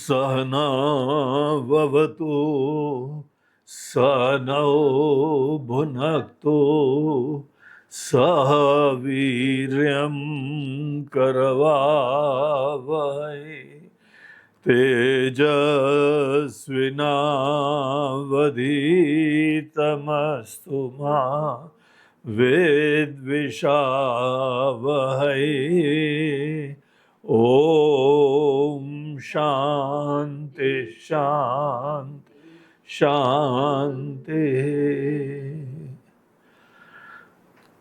सहनाववतु सहनौ भुनक्तु सह वीर्यं करवावहै तेजस्विनावधीतमस्तु मा विद्विषावहै। ओम शांति शांति शांति।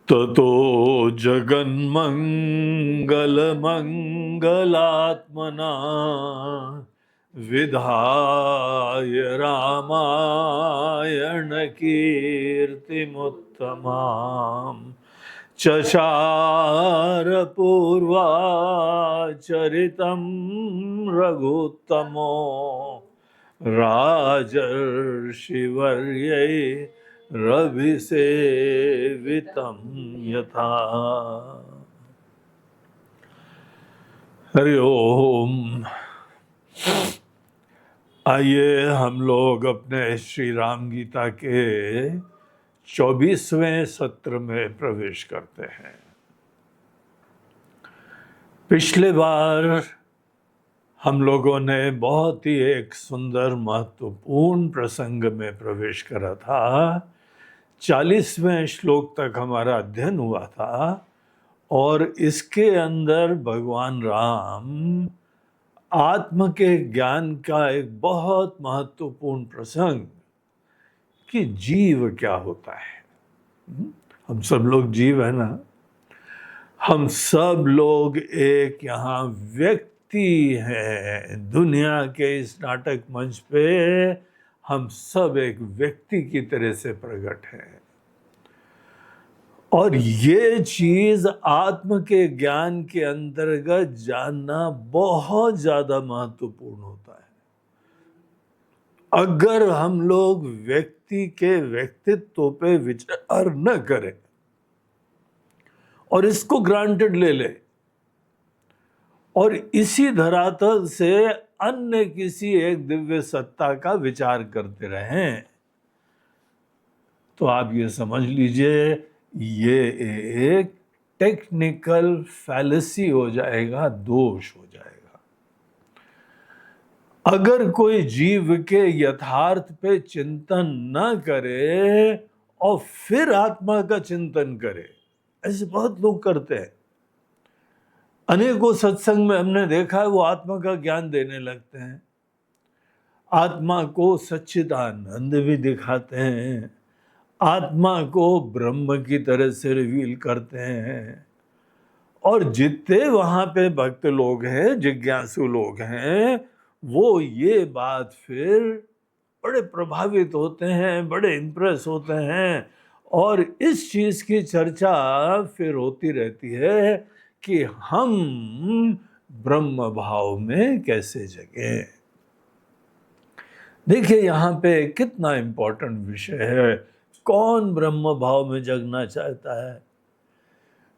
ततो जगन्मंगलमंगलात्मना विधाय रामायण कीर्तिमुत्तमाम् चचार पूर्वाचरितं रघुत्तमो राजर्षिवर्यै रविसेवितं यथा। हरि ओम। आइए हम लोग अपने श्री राम गीता के 24वें सत्र में प्रवेश करते हैं। पिछले बार हम लोगों ने बहुत ही एक सुंदर महत्वपूर्ण प्रसंग में प्रवेश करा था। 40वें श्लोक तक हमारा अध्ययन हुआ था और इसके अंदर भगवान राम आत्म के ज्ञान का एक बहुत महत्वपूर्ण प्रसंग कि जीव क्या होता है। हम सब लोग जीव है ना। हम सब लोग एक यहाँ व्यक्ति हैं। दुनिया के इस नाटक मंच पे हम सब एक व्यक्ति की तरह से प्रकट हैं और ये चीज आत्म के ज्ञान के अंतर्गत जानना बहुत ज्यादा महत्वपूर्ण होता है। अगर हम लोग व्यक्ति के व्यक्तित्व पे विचार न करें और इसको ग्रांटेड ले ले और इसी धरातल से अन्य किसी एक दिव्य सत्ता का विचार करते रहें तो आप ये समझ लीजिए ये एक टेक्निकल फैलेसी हो जाएगा, दोष हो जाएगा। अगर कोई जीव के यथार्थ पे चिंतन न करे और फिर आत्मा का चिंतन करे, ऐसे बहुत लोग करते हैं। अनेकों सत्संग में हमने देखा है वो आत्मा का ज्ञान देने लगते हैं, आत्मा को सच्चिदानंद भी दिखाते हैं, आत्मा को ब्रह्म की तरह से रिवील करते हैं और जितने वहां पे भक्त लोग हैं, जिज्ञासु लोग हैं, वो ये बात फिर बड़े प्रभावित होते हैं, बड़े इंप्रेस होते हैं और इस चीज की चर्चा फिर होती रहती है कि हम ब्रह्म भाव में कैसे जगें। देखिए यहाँ पे कितना इंपॉर्टेंट विषय है। कौन ब्रह्म भाव में जगना चाहता है?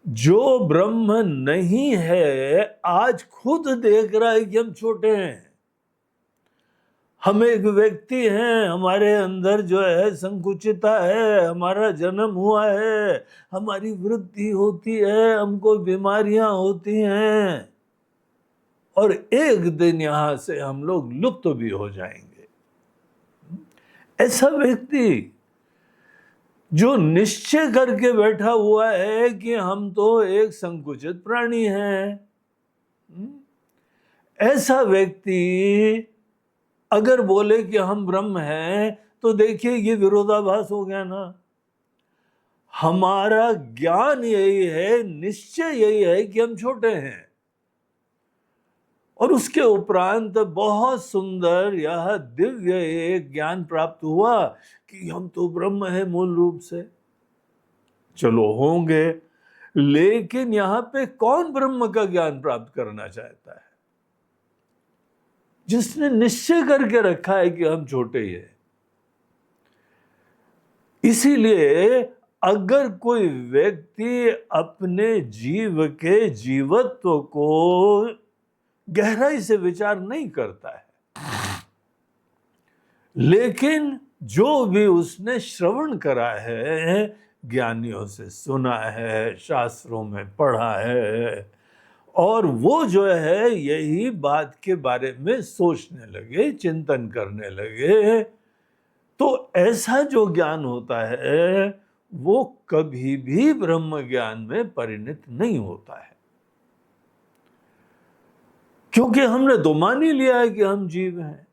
जो ब्रह्म नहीं है आज खुद देख रहा है कि हम छोटे हैं, हम एक व्यक्ति हैं, हमारे अंदर जो है संकुचितता है, हमारा जन्म हुआ है, हमारी वृद्धि होती है, हमको बीमारियां होती हैं और एक दिन यहां से हम लोग लुप्त भी हो जाएंगे। ऐसा व्यक्ति जो निश्चय करके बैठा हुआ है कि हम तो एक संकुचित प्राणी हैं, ऐसा व्यक्ति अगर बोले कि हम ब्रह्म हैं तो देखिए ये विरोधाभास हो गया ना। हमारा ज्ञान यही है, निश्चय यही है कि हम छोटे हैं और उसके उपरांत बहुत सुंदर यह दिव्य एक ज्ञान प्राप्त हुआ कि हम तो ब्रह्म है मूल रूप से। चलो होंगे, लेकिन यहां पे कौन ब्रह्म का ज्ञान प्राप्त करना चाहता है? जिसने निश्चय करके रखा है कि हम छोटे ही हैं। इसीलिए अगर कोई व्यक्ति अपने जीव के जीवत्व को गहराई से विचार नहीं करता है, लेकिन जो भी उसने श्रवण करा है, ज्ञानियों से सुना है, शास्त्रों में पढ़ा है, और वो जो है यही बात के बारे में सोचने लगे, चिंतन करने लगे, तो ऐसा जो ज्ञान होता है वो कभी भी ब्रह्म ज्ञान में परिणत नहीं होता है, क्योंकि हमने तो मान ही लिया है कि हम जीव हैं।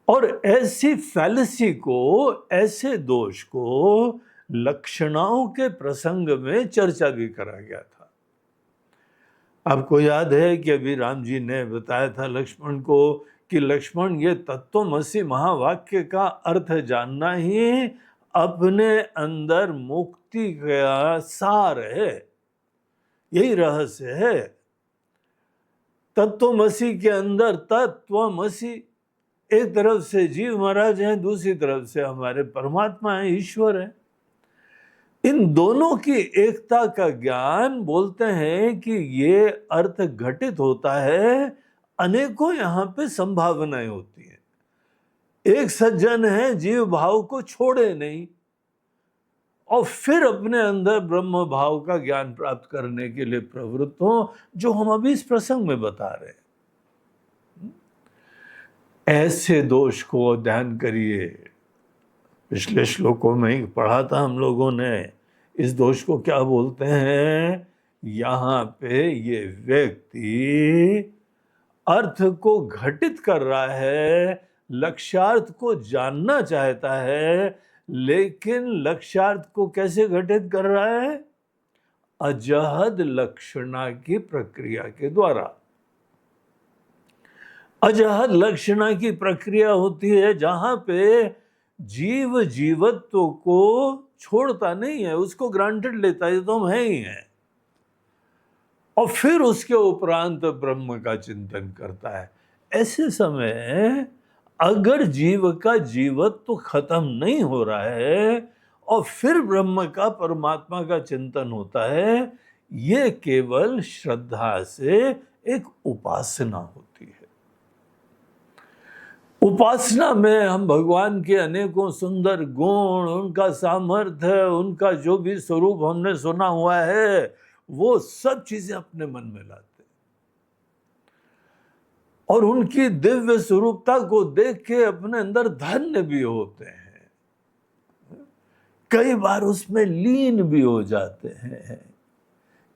और ऐसी फैलेसी को, ऐसे दोष को लक्षणाओं के प्रसंग में चर्चा भी करा गया था। आपको याद है कि अभी राम जी ने बताया था लक्ष्मण को कि लक्ष्मण, ये तत्वमसि महावाक्य का अर्थ जानना ही अपने अंदर मुक्ति का सार है, यही रहस्य है। तत्वमसि के अंदर तत्वमसि, एक तरफ से जीव महाराज हैं, दूसरी तरफ से हमारे परमात्मा हैं, ईश्वर है। इन दोनों की एकता का ज्ञान, बोलते हैं कि ये अर्थ घटित होता है, अनेकों यहां पे संभावनाएं होती हैं। एक सज्जन है, जीव भाव को छोड़े नहीं और फिर अपने अंदर ब्रह्म भाव का ज्ञान प्राप्त करने के लिए प्रवृत्त हो, जो हम अभी इस प्रसंग में बता रहे हैं। ऐसे दोष को ध्यान करिए। पिछले श्लोकों में ही पढ़ा था हम लोगों ने, इस दोष को क्या बोलते हैं। यहाँ पे ये व्यक्ति अर्थ को घटित कर रहा है, लक्ष्यार्थ को जानना चाहता है, लेकिन लक्ष्यार्थ को कैसे घटित कर रहा है? अजहद लक्षणा की प्रक्रिया के द्वारा। अजहद लक्षणा की प्रक्रिया होती है जहां पे जीव जीवत्व को छोड़ता नहीं है, उसको ग्रांटेड लेता है, तो हम हैं ही हैं, और फिर उसके उपरांत ब्रह्म का चिंतन करता है। ऐसे समय अगर जीव का जीवत्व खत्म नहीं हो रहा है और फिर ब्रह्म का, परमात्मा का चिंतन होता है, ये केवल श्रद्धा से एक उपासना होती है। उपासना में हम भगवान के अनेकों सुंदर गुण, उनका सामर्थ्य, उनका जो भी स्वरूप हमने सुना हुआ है, वो सब चीजें अपने मन में लाते हैं और उनकी दिव्य स्वरूपता को देख के अपने अंदर धन्य भी होते हैं, कई बार उसमें लीन भी हो जाते हैं।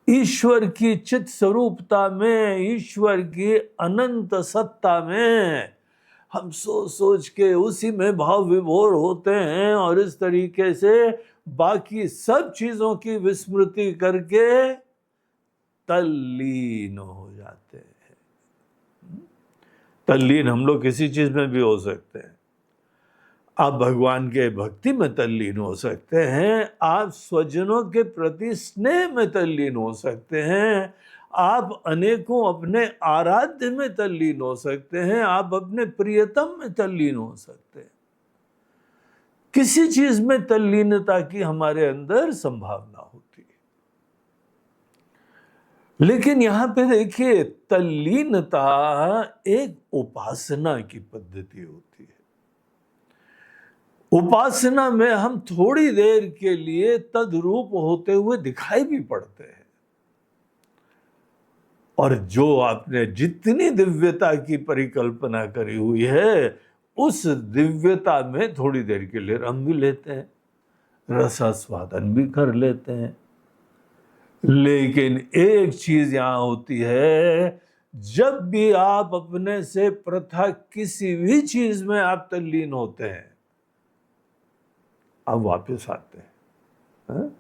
ईश्वर की चित स्वरूपता में, ईश्वर की अनंत सत्ता में हम सोच सोच के उसी में भाव विभोर होते हैं और इस तरीके से बाकी सब चीजों की विस्मृति करके तल्लीन हो जाते हैं। तल्लीन हम लोग किसी चीज में भी हो सकते हैं। आप भगवान के भक्ति में तल्लीन हो सकते हैं, आप स्वजनों के प्रति स्नेह में तल्लीन हो सकते हैं, आप अनेकों अपने आराध्य में तल्लीन हो सकते हैं, आप अपने प्रियतम में तल्लीन हो सकते हैं। किसी चीज में तल्लीनता की हमारे अंदर संभावना होती है। लेकिन यहां पे देखिए, तल्लीनता एक उपासना की पद्धति होती है। उपासना में हम थोड़ी देर के लिए तद्रूप होते हुए दिखाई भी पड़ते हैं, और जो आपने जितनी दिव्यता की परिकल्पना करी हुई है, उस दिव्यता में थोड़ी देर के लिए रम भी लेते हैं, रसास्वादन भी कर लेते हैं। लेकिन एक चीज यहां होती है, जब भी आप अपने से पृथक किसी भी चीज में आप तल्लीन होते हैं, आप वापस आते हैं।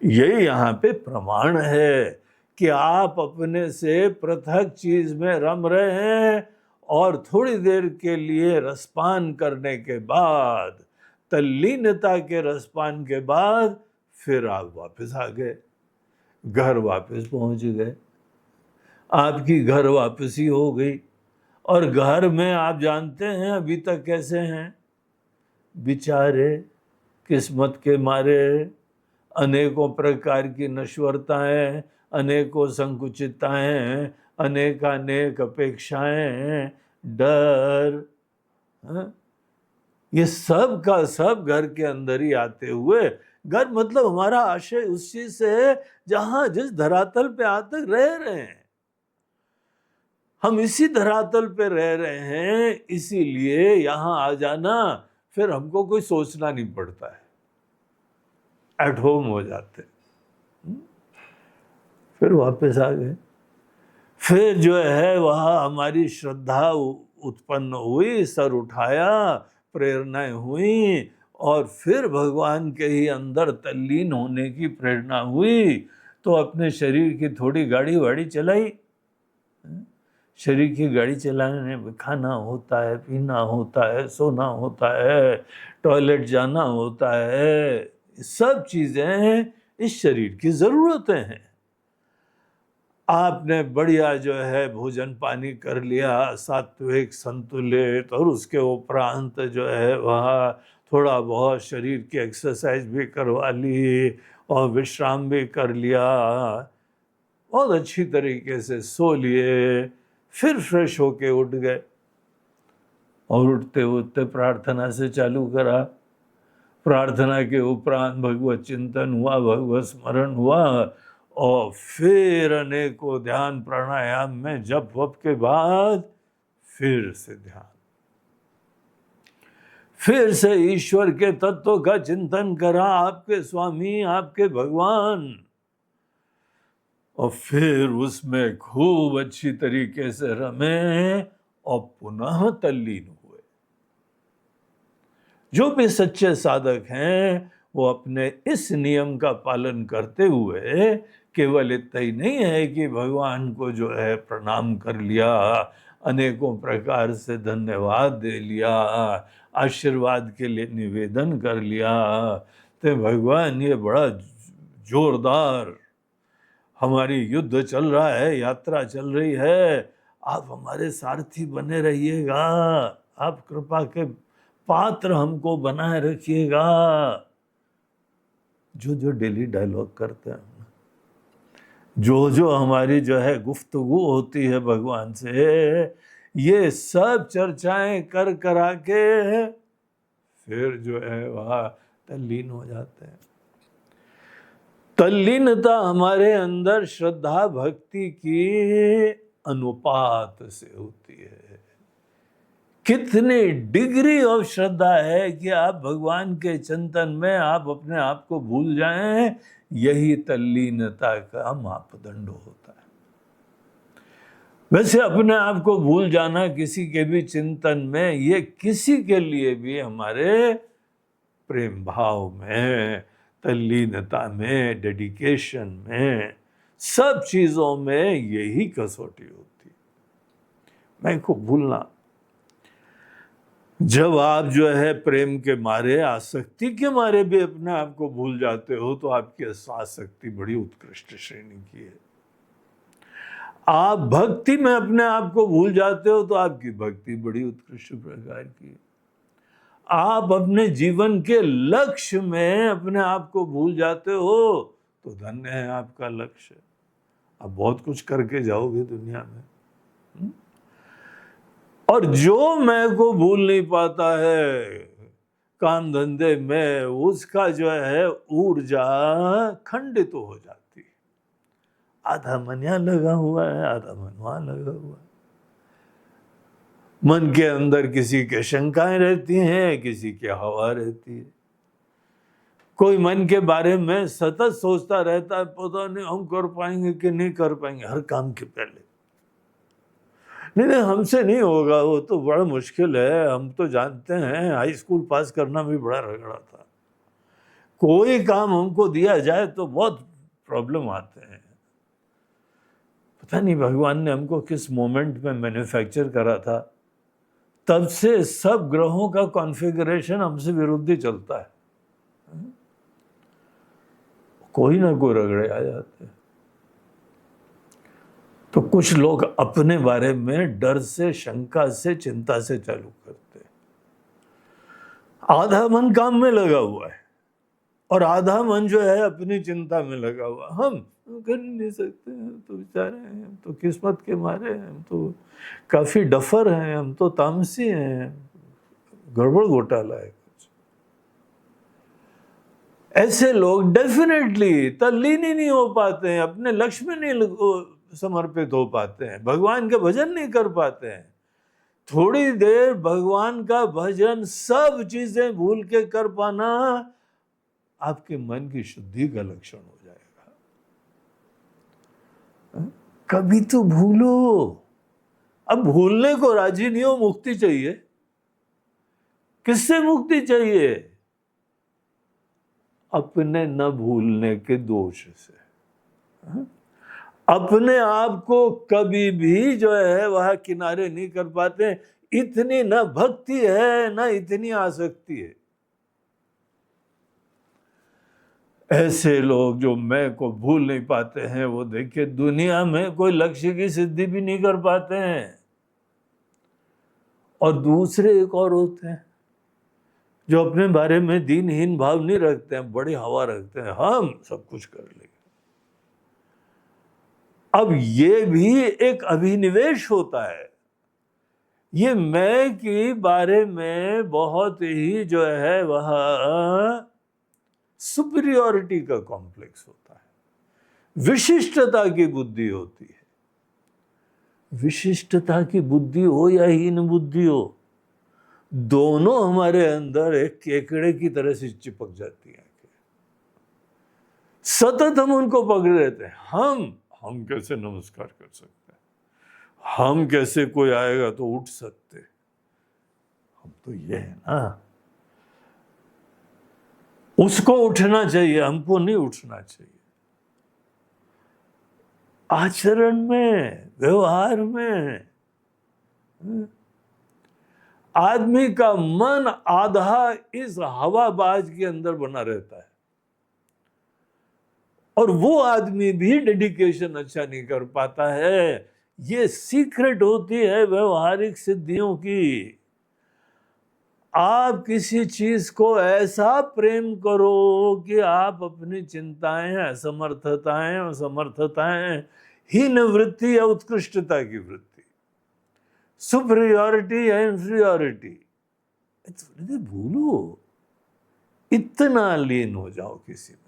यही यहां पे प्रमाण है कि आप अपने से पृथक चीज में रम रहे हैं और थोड़ी देर के लिए रसपान करने के बाद, तल्लीनता के रसपान के बाद, फिर आप वापस आ गए, घर वापस पहुंच गए, आपकी घर वापसी हो गई। और घर में आप जानते हैं अभी तक कैसे हैं, बेचारे, किस्मत के मारे, अनेकों प्रकार की नश्वरताएं, अनेकों संकुचितताएं, अनेकानेक अपेक्षाएं, डर, ये सब का सब घर के अंदर ही आते हुए, घर मतलब हमारा आशय उस चीज से है जहां जिस धरातल पे आज तक रह रहे हैं, हम इसी धरातल पे रह रहे हैं, इसीलिए यहां आ जाना फिर हमको कोई सोचना नहीं पड़ता है, एट होम हो जाते। फिर वापस आ गए। फिर जो है वहाँ हमारी श्रद्धा उत्पन्न हुई, सर उठाया, प्रेरणाएं हुई, और फिर भगवान के ही अंदर तल्लीन होने की प्रेरणा हुई, तो अपने शरीर की थोड़ी गाड़ी वाड़ी चलाई। शरीर की गाड़ी चलाने में खाना होता है, पीना होता है, सोना होता है, टॉयलेट जाना होता है, सब चीजें इस शरीर की जरूरतें हैं। आपने बढ़िया जो है भोजन पानी कर लिया, सात्विक संतुलित, और उसके उपरांत जो है वहाँ थोड़ा बहुत शरीर की एक्सरसाइज भी करवा ली और विश्राम भी कर लिया, बहुत अच्छी तरीके से सो लिए, फिर फ्रेश होके उठ गए और उठते उठते प्रार्थना से चालू करा। प्रार्थना के उपरांत भगवत चिंतन हुआ, भगवत स्मरण हुआ, और फिर अनेकों ध्यान प्राणायाम में जप वप के बाद फिर से ध्यान, फिर से ईश्वर के तत्व का चिंतन करा, आपके स्वामी, आपके भगवान, और फिर उसमें खूब अच्छी तरीके से रमे और पुनः तल्लीन हुए। जो भी सच्चे साधक हैं वो अपने इस नियम का पालन करते हुए केवल इतना ही नहीं है कि भगवान को जो है प्रणाम कर लिया, अनेकों प्रकार से धन्यवाद दे लिया, आशीर्वाद के लिए निवेदन कर लिया, तो भगवान ये बड़ा जोरदार हमारी युद्ध चल रहा है, यात्रा चल रही है, आप हमारे सारथी बने रहिएगा, आप कृपा के पात्र हमको बनाए रखिएगा। जो जो डेली डायलॉग करते हैं, जो जो हमारी जो है गुफ्तगू होती है भगवान से, ये सब चर्चाएं कर करा के फिर जो है वहाँ तल्लीन हो जाते हैं। तल्लीनता हमारे अंदर श्रद्धा भक्ति की अनुपात से होती है। कितनी डिग्री ऑफ श्रद्धा है कि आप भगवान के चिंतन में आप अपने आप को भूल जाएं, यही तल्लीनता का मापदंड होता है। वैसे अपने आप को भूल जाना किसी के भी चिंतन में, ये किसी के लिए भी हमारे प्रेम भाव में, तल्लीनता में, डेडिकेशन में, सब चीजों में यही कसौटी होती है, मैं को भूलना। जब आप जो है प्रेम के मारे, आसक्ति के मारे भी अपने आप को भूल जाते हो, तो आपकी आसक्ति बड़ी उत्कृष्ट श्रेणी की है। आप भक्ति में अपने आप को भूल जाते हो तो आपकी भक्ति बड़ी उत्कृष्ट प्रकार की है। आप अपने जीवन के लक्ष्य में अपने आप को भूल जाते हो तो धन्य है आपका लक्ष्य, आप बहुत कुछ करके जाओगे दुनिया में। और जो मैं को भूल नहीं पाता है काम धंधे में, उसका जो है ऊर्जा खंडित हो जाती है। आधा मन यहाँ लगा हुआ है, आधा मन वहां लगा हुआ है। मन के अंदर किसी के शंकाएं रहती हैं, किसी की हवा रहती है। कोई मन के बारे में सतत सोचता रहता है, पता नहीं हम कर पाएंगे कि नहीं कर पाएंगे, हर काम के पहले। नहीं हमसे नहीं होगा, वो तो बड़ा मुश्किल है, हम तो जानते हैं, हाई स्कूल पास करना भी बड़ा रगड़ा था। कोई काम हमको दिया जाए तो बहुत प्रॉब्लम आते हैं। पता नहीं भगवान ने हमको किस मोमेंट में मैन्युफैक्चर करा था, तब से सब ग्रहों का कॉन्फ़िगरेशन हमसे विरुद्ध ही चलता है। कोई ना कोई रगड़े आ जाते हैं। तो कुछ लोग अपने बारे में डर से, शंका से, चिंता से चालू करते हैं। आधा मन काम में लगा हुआ है और आधा मन जो है अपनी चिंता में लगा हुआ। हम कर नहीं सकते, हम तो बेचारे हैं, हम तो किस्मत के मारे हैं, हम तो काफी डफर हैं, हम तो तामसी हैं, गड़बड़ घोटाला है कुछ। ऐसे लोग डेफिनेटली तल्लीन ही नहीं हो पाते हैं, अपने लक्ष्य में नहीं समर्पित हो पाते हैं, भगवान के भजन नहीं कर पाते हैं। थोड़ी देर भगवान का भजन, सब चीजें भूल के कर पाना आपके मन की शुद्धि का लक्षण हो जाएगा। कभी तो भूलो। अब भूलने को राजी नहीं हो, मुक्ति चाहिए। किससे मुक्ति चाहिए? अपने न भूलने के दोष से। अपने आप को कभी भी जो है वह किनारे नहीं कर पाते। इतनी न भक्ति है, न इतनी आसक्ति है। ऐसे लोग जो मैं को भूल नहीं पाते हैं, वो देखिए दुनिया में कोई लक्ष्य की सिद्धि भी नहीं कर पाते हैं। और दूसरे एक और होते हैं जो अपने बारे में दीनहीन भाव नहीं रखते हैं, बड़ी हवा रखते हैं, हम सब कुछ कर लेंगे। अब ये भी एक अभिनिवेश होता है। ये मैं के बारे में बहुत ही जो है वह सुपीरियरिटी का कॉम्प्लेक्स होता है, विशिष्टता की बुद्धि होती है। विशिष्टता की बुद्धि हो या हीन बुद्धि हो, दोनों हमारे अंदर एक केकड़े की तरह से चिपक जाती है। सतत हम उनको पकड़े रहते हैं। हम कैसे नमस्कार कर सकते हैं, हम कैसे कोई आएगा तो उठ सकते, हम तो ये है ना, उसको उठना चाहिए, हमको नहीं उठना चाहिए। आचरण में, व्यवहार में आदमी का मन आधा इस हवाबाज के अंदर बना रहता है, और वो आदमी भी डेडिकेशन अच्छा नहीं कर पाता है। ये सीक्रेट होती है व्यवहारिक सिद्धियों की। आप किसी चीज को ऐसा प्रेम करो कि आप अपनी चिंताएं, असमर्थताएं, हीन वृत्ति या उत्कृष्टता की वृत्ति, सुपीरियरिटी या इंफीरियरिटी, भूलो, इतना लीन हो जाओ किसी में।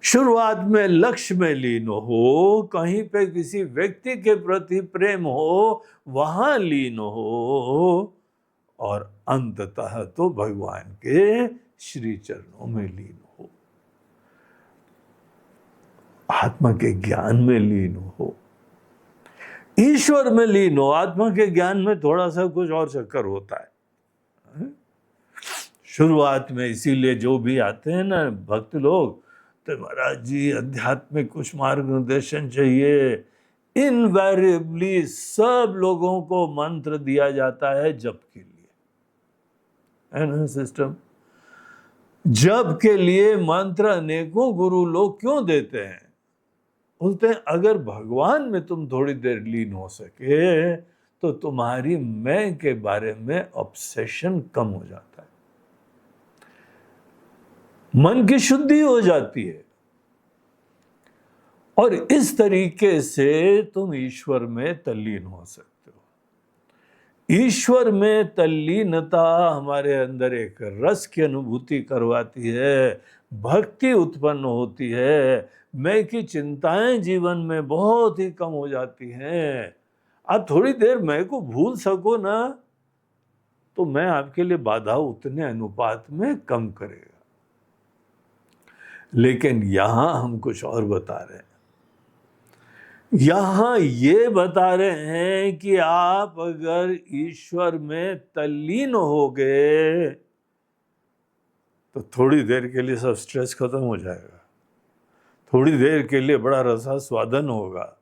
शुरुआत में लक्ष्य में लीन हो, कहीं पे किसी व्यक्ति के प्रति प्रेम हो, वहां लीन हो, और अंततः तो भगवान के श्री चरणों में लीन हो, आत्मा के ज्ञान में लीन हो, ईश्वर में लीन हो। आत्मा के ज्ञान में थोड़ा सा कुछ और चक्कर होता है शुरुआत में। इसीलिए जो भी आते हैं ना भक्त लोग, तो महाराज जी आध्यात्मिक कुछ मार्गदर्शन चाहिए, इनवेरिएबली सब लोगों को मंत्र दिया जाता है जप के लिए, है ना सिस्टम। जप के लिए मंत्र अनेकों गुरु लोग क्यों देते हैं? बोलते हैं अगर भगवान में तुम थोड़ी देर लीन हो सके तो तुम्हारी मैं के बारे में ऑब्सेशन कम हो जाता है, मन की शुद्धि हो जाती है, और इस तरीके से तुम ईश्वर में तल्लीन हो सकते हो। ईश्वर में तल्लीनता हमारे अंदर एक रस की अनुभूति करवाती है, भक्ति उत्पन्न होती है, मैं की चिंताएं जीवन में बहुत ही कम हो जाती हैं। आप थोड़ी देर मैं को भूल सको ना, तो मैं आपके लिए बाधा उतने अनुपात में कम करेगा। लेकिन यहां हम कुछ और बता रहे हैं। यहां ये बता रहे हैं कि आप अगर ईश्वर में तल्लीन हो गए तो थोड़ी देर के लिए सब स्ट्रेस खत्म हो जाएगा, थोड़ी देर के लिए बड़ा रसा स्वादन होगा,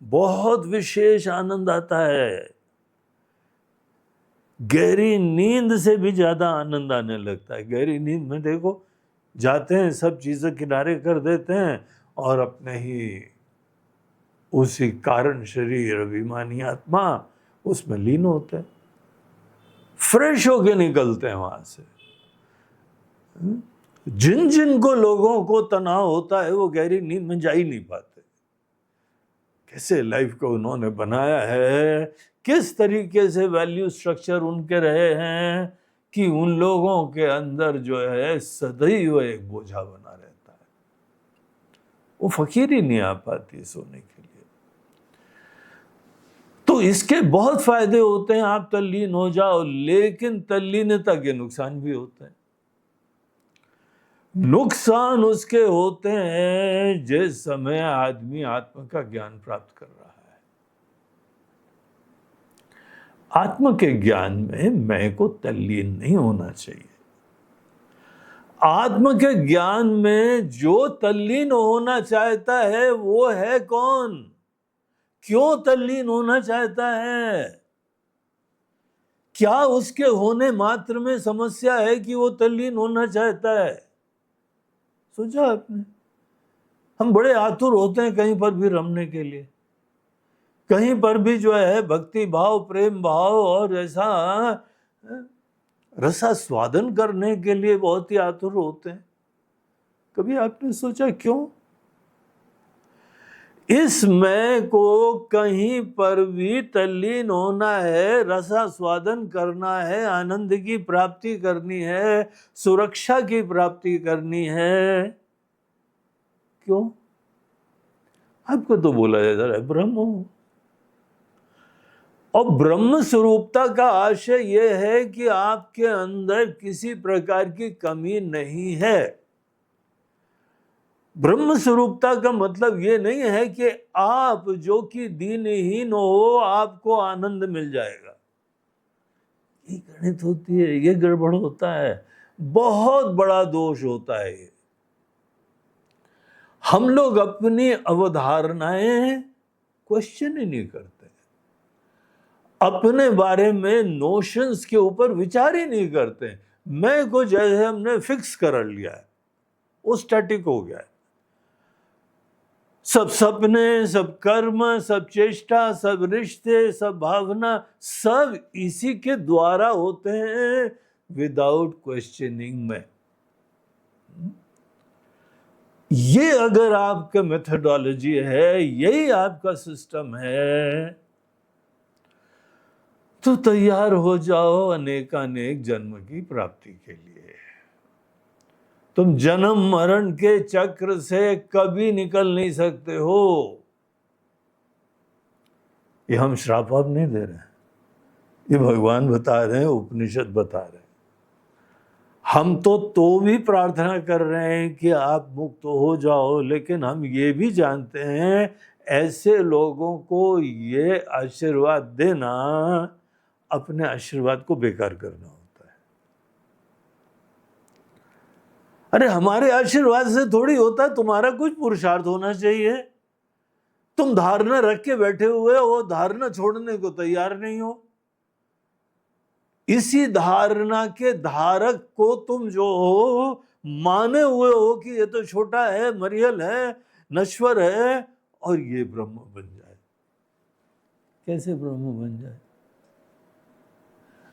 बहुत विशेष आनंद आता है। गहरी नींद से भी ज्यादा आनंद आने लगता है। गहरी नींद में देखो जाते हैं, सब चीजें किनारे कर देते हैं और अपने ही उसी कारण शरीर, अभिमानी आत्मा, उसमें लीन होते हैं, फ्रेश होके निकलते हैं वहां से। जिन जिन को लोगों को तनाव होता है वो गहरी नींद में जा ही नहीं पाते। कैसे लाइफ को उन्होंने बनाया है, किस तरीके से वैल्यू स्ट्रक्चर उनके रहे हैं कि उन लोगों के अंदर जो है सदैव एक बोझा बना रहता है, वो फकीरी नहीं आ पाती सोने के लिए। तो इसके बहुत फायदे होते हैं, आप तल्लीन हो जाओ, लेकिन तल्लीनता के नुकसान भी होते हैं। नुकसान उसके होते हैं जिस समय आदमी आत्मा का ज्ञान प्राप्त कर रहा है। आत्मा के ज्ञान में मैं को तल्लीन नहीं होना चाहिए। आत्मा के ज्ञान में जो तल्लीन होना चाहता है वो है कौन? क्यों तल्लीन होना चाहता है? क्या उसके होने मात्र में समस्या है कि वो तल्लीन होना चाहता है? सोचा आपने? हम बड़े आतुर होते हैं कहीं पर भी रमने के लिए, कहीं पर भी जो है भक्ति भाव, प्रेम भाव और ऐसा रसास्वादन करने के लिए बहुत ही आतुर होते हैं। कभी आपने सोचा क्यों? इस मैं को कहीं पर भी तल्लीन होना है, रसास्वादन करना है, आनंद की प्राप्ति करनी है, सुरक्षा की प्राप्ति करनी है। क्यों? आपको तो बोला जाता है ब्रह्म हो, और ब्रह्म स्वरूपता का आशय यह है कि आपके अंदर किसी प्रकार की कमी नहीं है। ब्रह्म स्वरूपता का मतलब ये नहीं है कि आप जो कि दीनहीन हो आपको आनंद मिल जाएगा। ये गणित होती है, ये गड़बड़ होता है, बहुत बड़ा दोष होता है ये। हम लोग अपनी अवधारणाएं क्वेश्चन ही नहीं करते, अपने बारे में नोशंस के ऊपर विचार ही नहीं करते। मैं को जैसे हमने फिक्स कर लिया है, वो स्टैटिक हो गया है। सब सपने, सब कर्म, सब चेष्टा, सब रिश्ते, सब भावना, सब इसी के द्वारा होते हैं, विदाउट क्वेश्चनिंग में। ये अगर आपका मेथोडोलॉजी है, यही आपका सिस्टम है, तो तैयार हो जाओ अनेकानेक जन्म की प्राप्ति के लिए। तुम जन्म मरण के चक्र से कभी निकल नहीं सकते हो। ये हम श्राप आप नहीं दे रहे हैं, ये भगवान बता रहे हैं, उपनिषद बता रहे हैं। हम तो भी प्रार्थना कर रहे हैं कि आप मुक्त हो जाओ, लेकिन हम ये भी जानते हैं ऐसे लोगों को ये आशीर्वाद देना अपने आशीर्वाद को बेकार करना होता है। अरे हमारे आशीर्वाद से थोड़ी होता, तुम्हारा कुछ पुरुषार्थ होना चाहिए। तुम धारणा रख के बैठे हुए हो, धारणा छोड़ने को तैयार नहीं हो। इसी धारणा के धारक को तुम जो हो माने हुए हो कि ये तो छोटा है, मरियल है, नश्वर है, और ये ब्रह्म बन जाए। कैसे ब्रह्म बन जाए?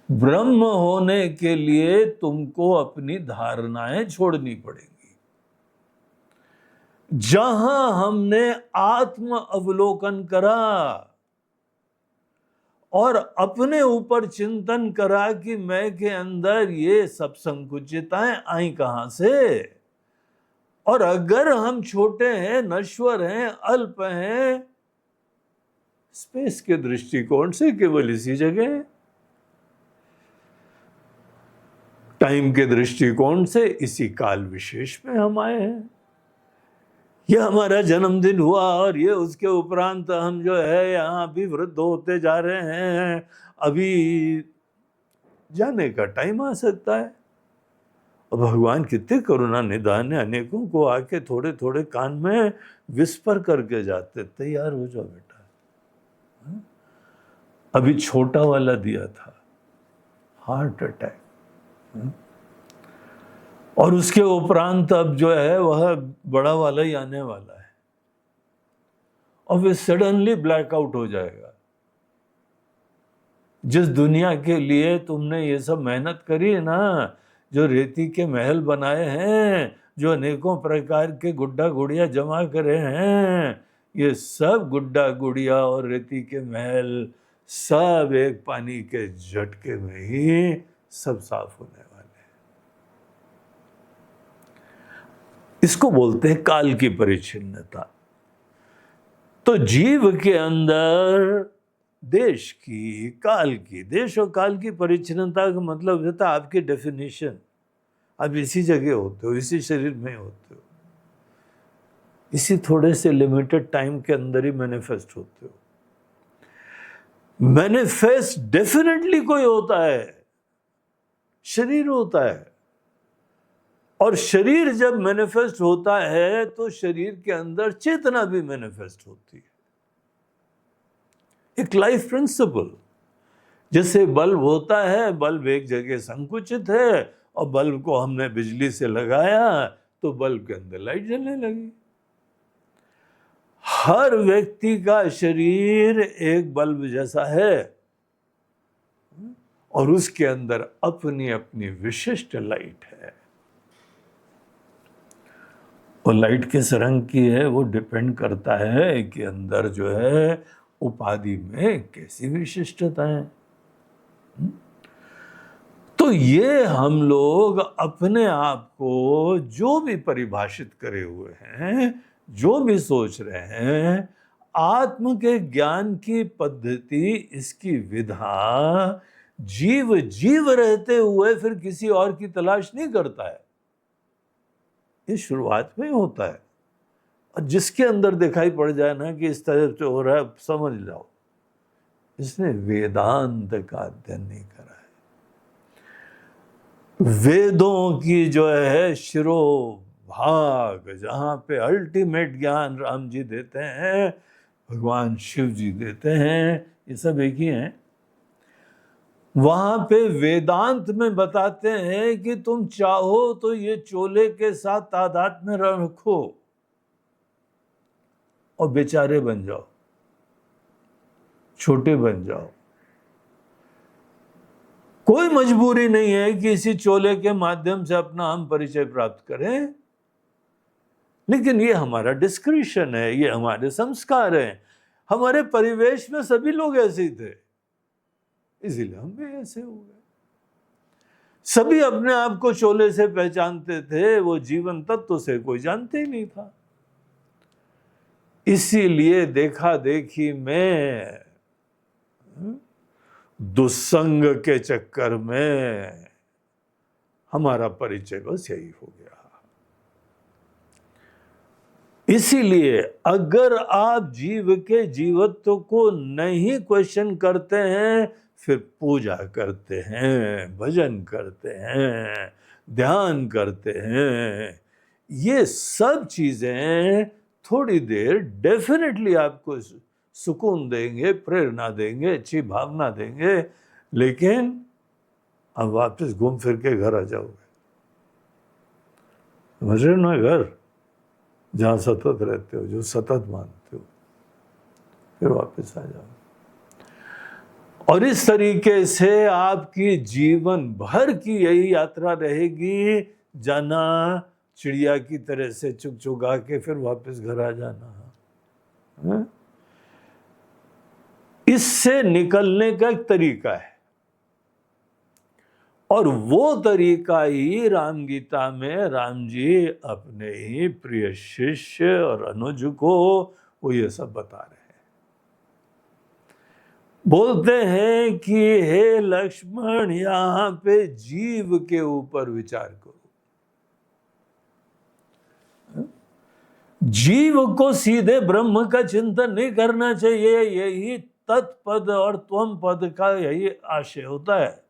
ब्रह्म होने के लिए तुमको अपनी धारणाएं छोड़नी पड़ेंगी। जहां हमने आत्म अवलोकन करा और अपने ऊपर चिंतन करा कि मैं के अंदर ये सब संकुचितताएं आई कहां से, और अगर हम छोटे हैं, नश्वर हैं, अल्प हैं, स्पेस के दृष्टिकोण से केवल इसी जगह, टाइम के दृष्टिकोण से इसी काल विशेष में हम आए हैं। ये हमारा जन्मदिन हुआ और ये उसके उपरांत हम जो है यहाँ भी वृद्ध होते जा रहे हैं। अभी जाने का टाइम आ सकता है। और भगवान कितने करुणा निदान है, अनेकों को आके थोड़े थोड़े कान में विस्पर करके जाते, तैयार हो जाओ बेटा। अभी छोटा वाला दिया था हार्ट अटैक, और उसके उपरांत अब जो है वह बड़ा वाला ही आने वाला है, और फिर सडनली ब्लैकआउट हो जाएगा। जिस दुनिया के लिए तुमने ये सब मेहनत करी है ना, जो रेती के महल बनाए हैं, जो अनेकों प्रकार के गुड्डा गुड़िया जमा करे हैं, ये सब गुड्डा गुड़िया और रेती के महल सब एक पानी के झटके में ही सब साफ होने वाले हैं। इसको बोलते हैं काल की परिच्छिन्नता। तो जीव के अंदर देश की, काल की, देश और काल की परिच्छिन्नता का मतलब होता है आपकी डेफिनेशन। आप इसी जगह होते हो, इसी शरीर में होते हो, इसी थोड़े से लिमिटेड टाइम के अंदर ही मैनिफेस्ट होते हो। मैनिफेस्ट डेफिनेटली कोई होता है, शरीर होता है। और शरीर जब मैनिफेस्ट होता है तो शरीर के अंदर चेतना भी मैनिफेस्ट होती है। एक लाइफ प्रिंसिपल, जैसे बल्ब होता है, बल्ब एक जगह संकुचित है और बल्ब को हमने बिजली से लगाया तो बल्ब के अंदर लाइट जलने लगी। हर व्यक्ति का शरीर एक बल्ब जैसा है और उसके अंदर अपनी अपनी विशिष्ट लाइट है। और लाइट किस रंग की है वो डिपेंड करता है कि अंदर जो है उपाधि में कैसी विशिष्टता है। तो ये हम लोग अपने आप को जो भी परिभाषित करे हुए हैं, जो भी सोच रहे हैं, आत्म के ज्ञान की पद्धति, इसकी विधा जीव जीव रहते हुए फिर किसी और की तलाश नहीं करता है। ये शुरुआत में होता है और जिसके अंदर दिखाई पड़ जाए ना कि इस तरह से हो रहा है, समझ जाओ इसने वेदांत का अध्ययन नहीं करा है। वेदों की जो है शिरो भाग, जहां पे अल्टीमेट ज्ञान राम जी देते हैं, भगवान शिव जी देते हैं, ये सब एक ही हैं। वहां पे वेदांत में बताते हैं कि तुम चाहो तो ये चोले के साथ तादाद में रखो और बेचारे बन जाओ, छोटे बन जाओ। कोई मजबूरी नहीं है कि इसी चोले के माध्यम से अपना हम परिचय प्राप्त करें, लेकिन ये हमारा डिस्क्रिशन है, ये हमारे संस्कार हैं। हमारे परिवेश में सभी लोग ऐसे ही थे, इसीलिए हम भी ऐसे हो गए। सभी अपने आप को चोले से पहचानते थे, वो जीवन तत्व से कोई जानते ही नहीं था। इसीलिए देखा देखी में, दुस्संग के चक्कर में हमारा परिचय बस यही हो गया। इसीलिए अगर आप जीव के जीवत्व को नहीं क्वेश्चन करते हैं, फिर पूजा करते हैं, भजन करते हैं, ध्यान करते हैं, ये सब चीजें थोड़ी देर डेफिनेटली आपको सुकून देंगे, प्रेरणा देंगे, अच्छी भावना देंगे, लेकिन अब वापस घूम फिर के घर आ जाओगे। समझ रहे हो ना, घर जहां सतत रहते हो, जो सतत मानते हो, फिर वापस आ जाओ। और इस तरीके से आपकी जीवन भर की यही यात्रा रहेगी, जाना चिड़िया की तरह से चुग चुगा के फिर वापस घर आ जाना है? इससे निकलने का एक तरीका है, और वो तरीका ही राम गीता में राम जी अपने ही प्रिय शिष्य और अनुज को वो ये सब बता रहे हैं। बोलते हैं कि हे लक्ष्मण, यहां पे जीव के ऊपर विचार करो। जीव को सीधे ब्रह्म का चिंतन नहीं करना चाहिए, यही तत्पद और त्वम पद का यही आशय होता है।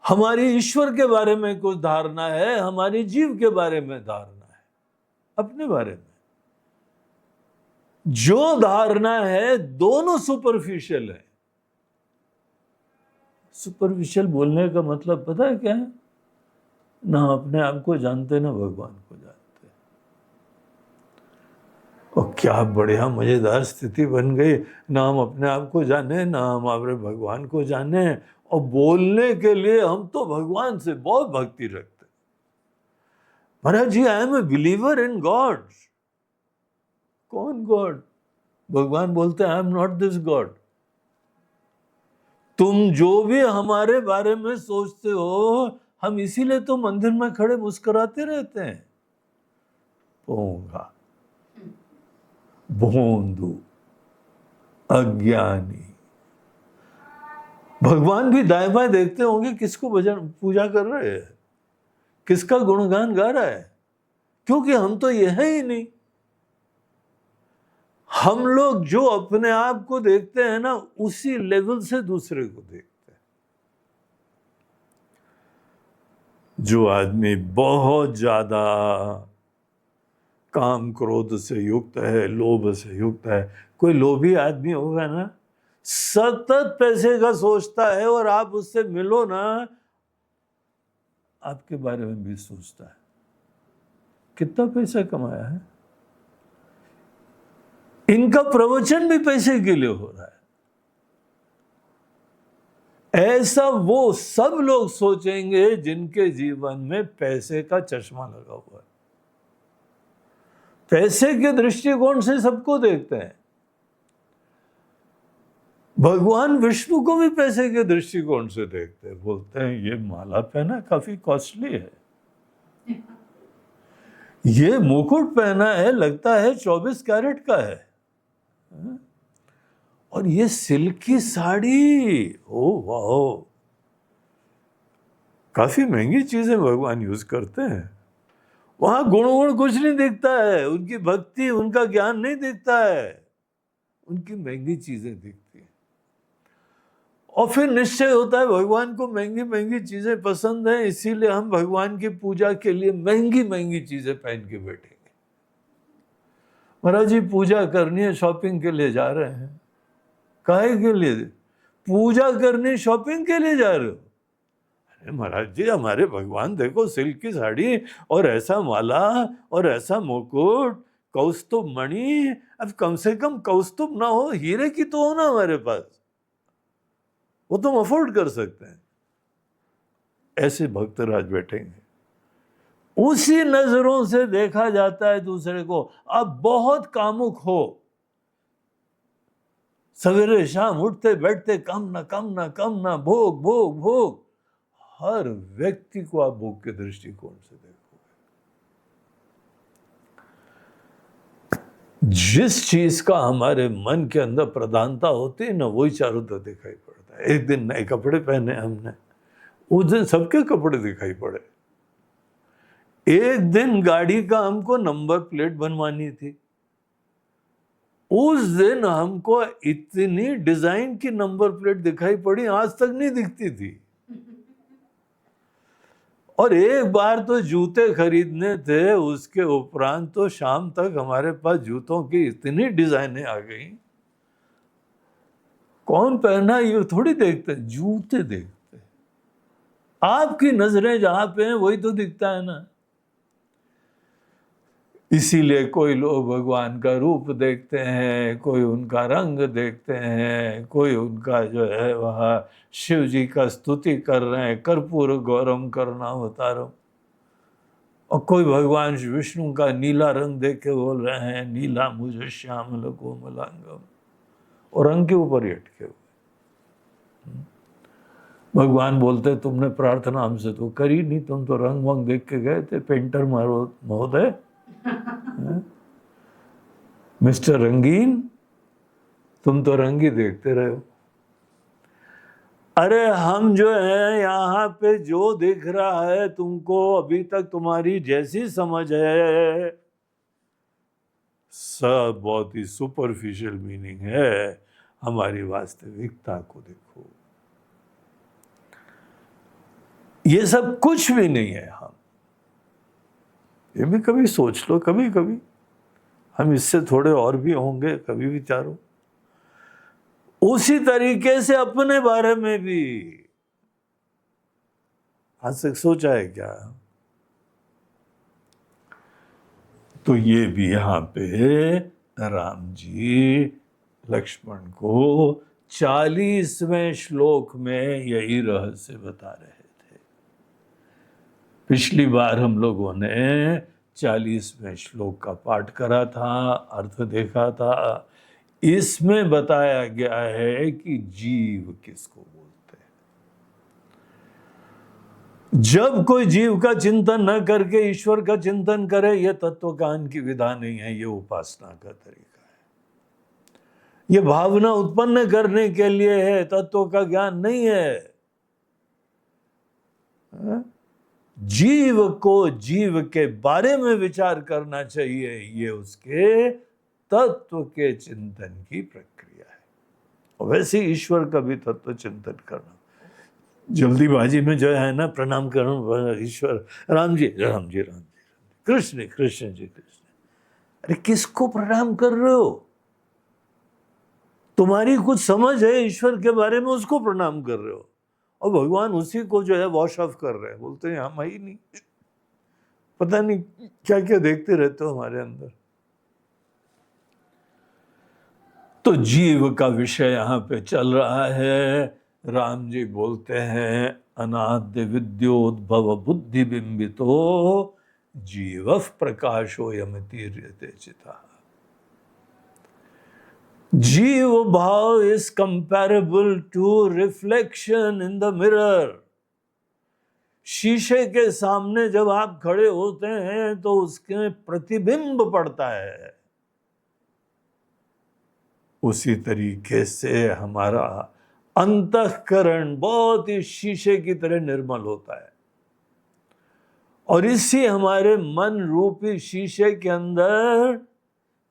हमारी ईश्वर के बारे में कुछ धारणा है, हमारी जीव के बारे में धारणा है, अपने बारे में जो धारणा है दोनों सुपरफिशियल है। सुपरफिशियल बोलने का मतलब पता है क्या है? ना अपने आप को जानते, ना भगवान को जानते। और क्या बढ़िया मजेदार स्थिति बन गई, ना हम अपने आप को जाने, ना हम अपने भगवान को जाने, और बोलने के लिए हम तो भगवान से बहुत भक्ति रखते। महाराज जी, I am a believer in God. कौन गॉड? भगवान बोलते हैं I am not this God. तुम जो भी हमारे बारे में सोचते हो, हम इसीलिए तो मंदिर में खड़े मुस्कुराते रहते हैं। पोंगा, भोंदू, अज्ञानी। भगवान भी दाएं बाएं देखते होंगे किसको भजन पूजा कर रहे हैं, किसका गुणगान गा रहा है, क्योंकि हम तो ये है ही नहीं। हम लोग जो अपने आप को देखते हैं ना, उसी लेवल से दूसरे को देखते हैं। जो आदमी बहुत ज्यादा काम क्रोध से युक्त है, लोभ से युक्त है, कोई लोभी आदमी होगा ना, सतत पैसे का सोचता है, और आप उससे मिलो ना, आपके बारे में भी सोचता है कितना पैसा कमाया है। इनका प्रवचन भी पैसे के लिए हो रहा है। ऐसा वो सब लोग सोचेंगे जिनके जीवन में पैसे का चश्मा लगा हुआ है। पैसे के दृष्टिकोण से सबको देखते हैं। भगवान विष्णु को भी पैसे के दृष्टिकोण से देखते हैं, बोलते हैं ये माला पहना काफी कॉस्टली है, ये मुकुट पहना है लगता है 24 कैरेट का है, और ये सिल्क की साड़ी, ओ वाह, काफी महंगी चीजें भगवान यूज करते हैं। वहां गुण कुछ नहीं दिखता है, उनकी भक्ति, उनका ज्ञान नहीं दिखता है, उनकी महंगी चीजें दिखती हैं। और फिर निश्चय होता है भगवान को महंगी महंगी चीजें पसंद हैं, इसीलिए हम भगवान की पूजा के लिए महंगी महंगी चीजें पहन के बैठेंगे। महाराज जी पूजा करनी है, शॉपिंग के लिए जा रहे हैं, काहे के लिए? पूजा करनी, शॉपिंग के लिए जा रहे हो? अरे महाराज जी, हमारे भगवान देखो सिल्क की साड़ी और ऐसा माला और ऐसा मुकुट, कौस्तुभ मणि, अब कम से कम कौस्तुभ ना हो, हीरे की तो हो ना हमारे पास, वो तुम अफोर्ड कर सकते हैं। ऐसे भक्तराज बैठेंगे, उसी नजरों से देखा जाता है दूसरे को। अब बहुत कामुक हो, सवेरे शाम उठते बैठते कम ना कम ना कम ना, भोग भोग भोग, हर व्यक्ति को आप भोग के दृष्टिकोण से देखोगे। जिस चीज का हमारे मन के अंदर प्रधानता होती है ना, वही चारों तरफ दिखाई पड़ता है। एक दिन नए कपड़े पहने हमने, उस दिन सबके कपड़े दिखाई पड़े। एक दिन गाड़ी का हमको नंबर प्लेट बनवानी थी, उस दिन हमको इतनी डिजाइन की नंबर प्लेट दिखाई पड़ी, आज तक नहीं दिखती थी। और एक बार तो जूते खरीदने थे, उसके उपरांत तो शाम तक हमारे पास जूतों की इतनी डिजाइनें आ गई। कौन पहना ये थोड़ी देखते, जूते देखते। आपकी नजरें जहां पे हैं वही तो दिखता है ना। इसीलिए कोई लोग भगवान का रूप देखते हैं, कोई उनका रंग देखते हैं, कोई उनका जो है वह शिव जी का स्तुति कर रहे हैं, कर्पूर गौरम करुणावतारम, और कोई भगवान विष्णु का नीला रंग देख के बोल रहे हैं नीला मुझे श्यामल कोमलांगम, और रंग के ऊपर ही अटके हुए। भगवान बोलते तुमने प्रार्थना हमसे तो करी नहीं, तुम तो रंग वंग देख के गए थे, पेंटर महोदय, मिस्टर रंगीन, तुम तो रंग ही देखते रहे हो। अरे हम जो है यहाँ पे जो दिख रहा है तुमको, अभी तक तुम्हारी जैसी समझ है, सब बहुत ही सुपरफिशियल मीनिंग है। हमारी वास्तविकता को देखो, ये सब कुछ भी नहीं है। हम ये भी कभी सोच लो, कभी कभी हम इससे थोड़े और भी होंगे, कभी विचारो। उसी तरीके से अपने बारे में भी आज तक सोचा है क्या? तो ये भी यहाँ पे राम जी लक्ष्मण को 40वें श्लोक में यही रहस्य बता रहे थे। पिछली बार हम लोगों ने 40वें श्लोक का पाठ करा था, अर्थ देखा था। इसमें बताया गया है कि जीव किसको बोलते हैं। जब कोई जीव का चिंतन न करके ईश्वर का चिंतन करे, यह तत्वज्ञान की विधा नहीं है, यह उपासना का तरीका है। यह भावना उत्पन्न करने के लिए है, तत्व का ज्ञान नहीं है। जीव को जीव के बारे में विचार करना चाहिए, ये उसके तत्व के चिंतन की प्रक्रिया है। और वैसे ईश्वर का भी तत्व चिंतन करना। जल्दीबाजी में जो है ना, प्रणाम करो ईश्वर, राम जी राम जी राम जी, कृष्ण कृष्ण जी कृष्ण। अरे किसको प्रणाम कर रहे हो? तुम्हारी कुछ समझ है ईश्वर के बारे में, उसको प्रणाम कर रहे हो, और भगवान उसी को जो है वॉश ऑफ कर रहे हैं। बोलते हैं हम ही नहीं, पता नहीं क्या क्या देखते रहते हो हमारे अंदर। तो जीव का विषय यहाँ पे चल रहा है। राम जी बोलते हैं अनाद्य विद्योद्भव बुद्धि बिंबितो जीव प्रकाशो यमतीर्यते चिता। जीव भाव is comparable to reflection in the mirror. शीशे के सामने जब आप खड़े होते हैं तो उसके प्रतिबिंब पड़ता है। उसी तरीके से हमारा अंतःकरण बहुत ही शीशे की तरह निर्मल होता है, और इसी हमारे मन रूपी शीशे के अंदर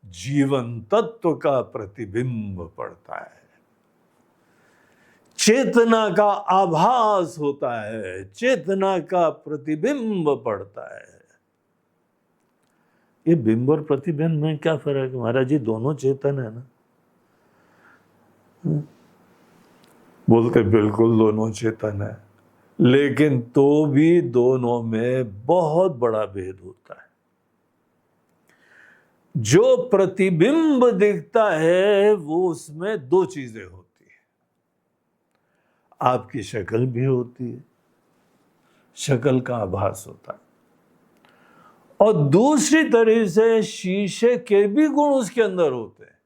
जीवन तत्व का प्रतिबिंब पड़ता है, चेतना का आभास होता है, चेतना का प्रतिबिंब पड़ता है। ये बिंब और प्रतिबिंब में क्या फर्क है महाराज जी? दोनों चेतन है ना। बोलते बिल्कुल दोनों चेतन है, लेकिन तो भी दोनों में बहुत बड़ा भेद होता है। जो प्रतिबिंब दिखता है वो उसमें दो चीजें होती है। आपकी शक्ल भी होती है, शक्ल का आभास होता है, और दूसरी तरह से शीशे के भी गुण उसके अंदर होते हैं।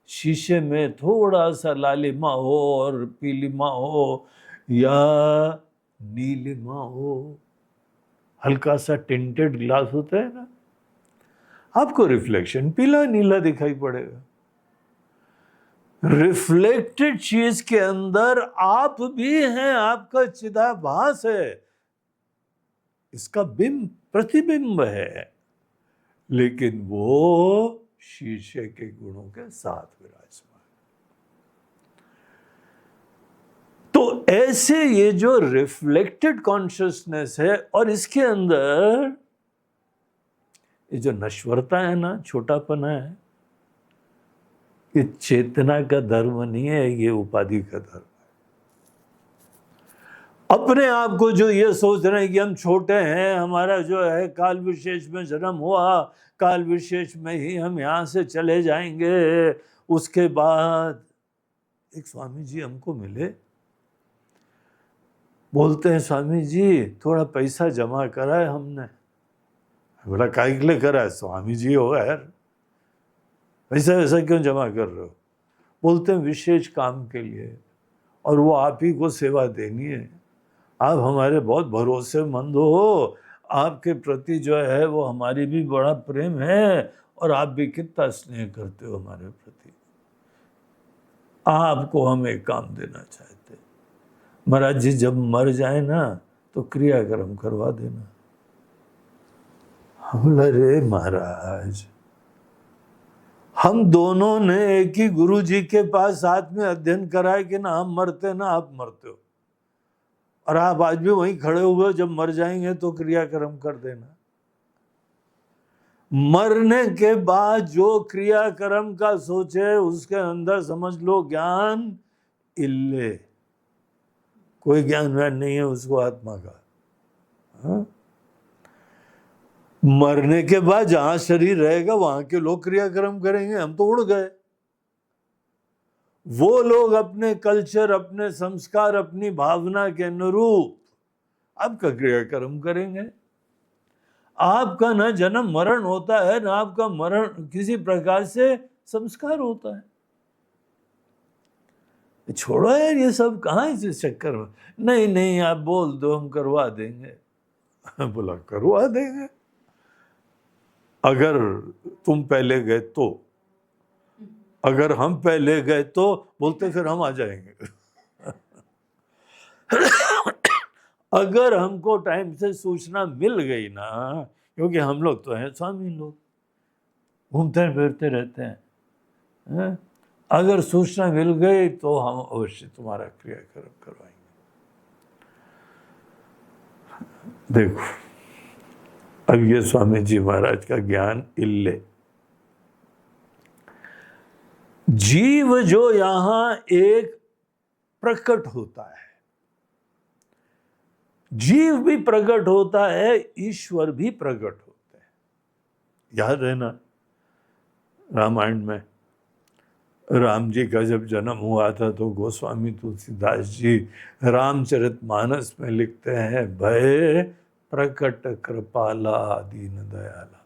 शीशे में थोड़ा सा लालिमा हो और पीलिमा हो या नीलिमा हो, हल्का सा टिंटेड ग्लास होता है ना, आपको रिफ्लेक्शन पीला नीला दिखाई पड़ेगा। रिफ्लेक्टेड चीज के अंदर आप भी हैं, आपका चिदाभास है, इसका बिंब प्रतिबिंब है, लेकिन वो शीशे के गुणों के साथ विराजमान। तो ऐसे ये जो रिफ्लेक्टेड कॉन्शियसनेस है, और इसके अंदर ये जो नश्वरता है ना, छोटापना है, ये चेतना का धर्म नहीं है, ये उपाधि का धर्म है। अपने आप को जो ये सोच रहे हैं कि हम छोटे हैं, हमारा जो है काल विशेष में जन्म हुआ, काल विशेष में ही हम यहाँ से चले जाएंगे। उसके बाद एक स्वामी जी हमको मिले, बोलते हैं स्वामी जी थोड़ा पैसा जमा करा है हमने। बोला काहे के लिए करा है? स्वामी जी हो यार, पैसा वैसा क्यों जमा कर रहे हो? बोलते हैं विशेष काम के लिए, और वो आप ही को सेवा देनी है। आप हमारे बहुत भरोसेमंद हो, आपके प्रति जो है वो हमारी भी बड़ा प्रेम है, और आप भी कितना स्नेह करते हो हमारे प्रति। आपको हम एक काम देना चाहते हैं, महाराज जी जब मर जाए ना तो क्रियाक्रम करवा देना। हम बोला रे महाराज, हम दोनों ने एक ही गुरु जी के पास साथ में अध्ययन करा है कि ना हम मरते ना आप मरते हो, और आप आज भी वहीं खड़े हुए हो, जब मर जाएंगे तो क्रियाक्रम कर देना। मरने के बाद जो क्रियाक्रम का सोचे उसके अंदर समझ लो ज्ञान इल्ले, कोई ज्ञान व्यान नहीं है उसको आत्मा का। हाँ? मरने के बाद जहां शरीर रहेगा वहां के लोग क्रियाक्रम करेंगे, हम तो उड़ गए। वो लोग अपने कल्चर, अपने संस्कार, अपनी भावना के अनुरूप आपका क्रियाक्रम करेंगे। आपका ना जन्म मरण होता है, ना आपका मरण किसी प्रकार से संस्कार होता है। छोड़ो यार ये सब, कहाँ इस चक्कर में। नहीं नहीं आप बोल दो, हम करवा देंगे। बोला करवा देंगे, अगर तुम पहले गए तो, अगर हम पहले गए तो, बोलते फिर हम आ जाएंगे। अगर हमको टाइम से सूचना मिल गई ना, क्योंकि हम लोग तो हैं स्वामी लोग, घूमते फिरते रहते हैं, अगर सूचना मिल गई तो हम अवश्य तुम्हारा क्रियाक्रम करवाएंगे। देखो अब ये स्वामी जी महाराज का ज्ञान इल्ले। जीव जो यहां एक प्रकट होता है, जीव भी प्रकट होता है, ईश्वर भी प्रकट होता है। याद है ना रामायण में राम जी का जब जन्म हुआ था तो गोस्वामी तुलसीदास जी रामचरितमानस में लिखते हैं, भय प्रकट कृपाला दीन दयाला।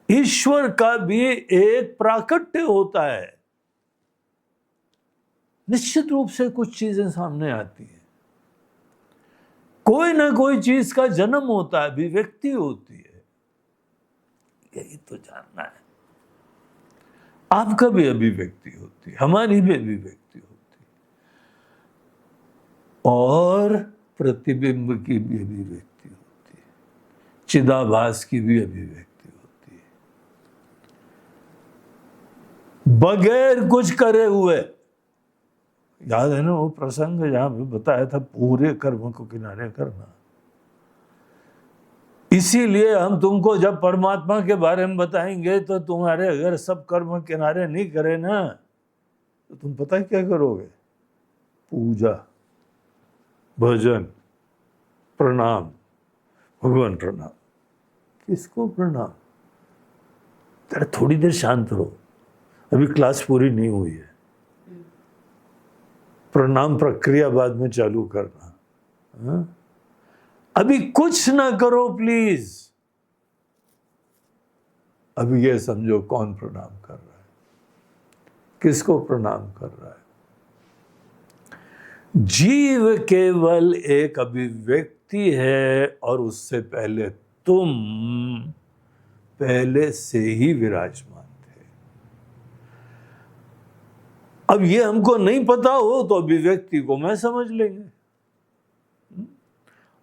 ईश्वर का भी एक प्राकट्य होता है, निश्चित रूप से कुछ चीजें सामने आती हैं, कोई ना कोई चीज का जन्म होता है, अभिव्यक्ति होती है, यही तो जानना है। आपका भी अभिव्यक्ति होती है, हमारी भी अभिव्यक्ति होती है, और प्रतिबिंब की भी अभिव्यक्ति होती है, चिदाभास की भी अभिव्यक्ति होती है, बगैर कुछ करे हुए। याद है ना वो प्रसंग जहां पे बताया था पूरे कर्म को किनारे करना। इसीलिए हम तुमको जब परमात्मा के बारे में बताएंगे तो तुम्हारे अगर सब कर्म किनारे नहीं करे ना, तो तुम पता है क्या करोगे? पूजा, भजन, प्रणाम, भगवान प्रणाम। किसको प्रणाम? तेरा थोड़ी देर शांत रहो, अभी क्लास पूरी नहीं हुई है, प्रणाम प्रक्रिया बाद में चालू करना। हा? अभी कुछ ना करो प्लीज। अभी ये समझो कौन प्रणाम कर रहा है, किसको प्रणाम कर रहा है। जीव केवल एक अभिव्यक्ति है, और उससे पहले तुम पहले से ही विराजमान थे। अब ये हमको नहीं पता हो तो अभिव्यक्ति को मैं समझ लेंगे,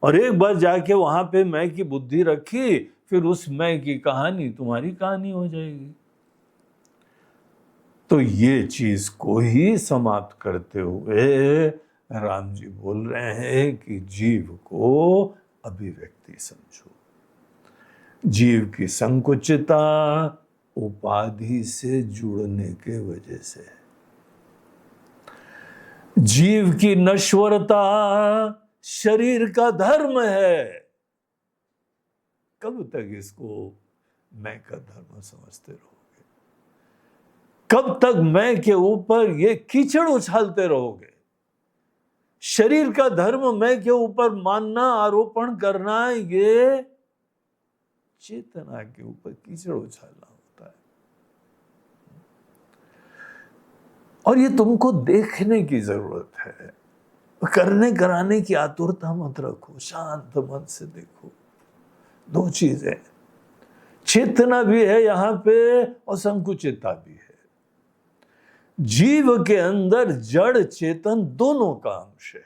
और एक बार जाके वहां पे मैं की बुद्धि रखी, फिर उस मैं की कहानी तुम्हारी कहानी हो जाएगी। तो ये चीज को ही समाप्त करते हुए राम जी बोल रहे हैं कि जीव को अभिव्यक्ति समझो। जीव की संकुचितता उपाधि से जुड़ने के वजह से, जीव की नश्वरता शरीर का धर्म है। कब तक इसको मैं का धर्म समझते रहोगे? कब तक मैं के ऊपर ये कीचड़ उछालते रहोगे? शरीर का धर्म मैं के ऊपर मानना, आरोपण करना, ये चेतना के ऊपर कीचड़ उछालना होता है। और ये तुमको देखने की जरूरत है, करने कराने की आतुरता मत रखो, शांत मन से देखो। दो चीजें, चेतना भी है यहां पे और संकुचितता भी है। जीव के अंदर जड़ चेतन दोनों का अंश है।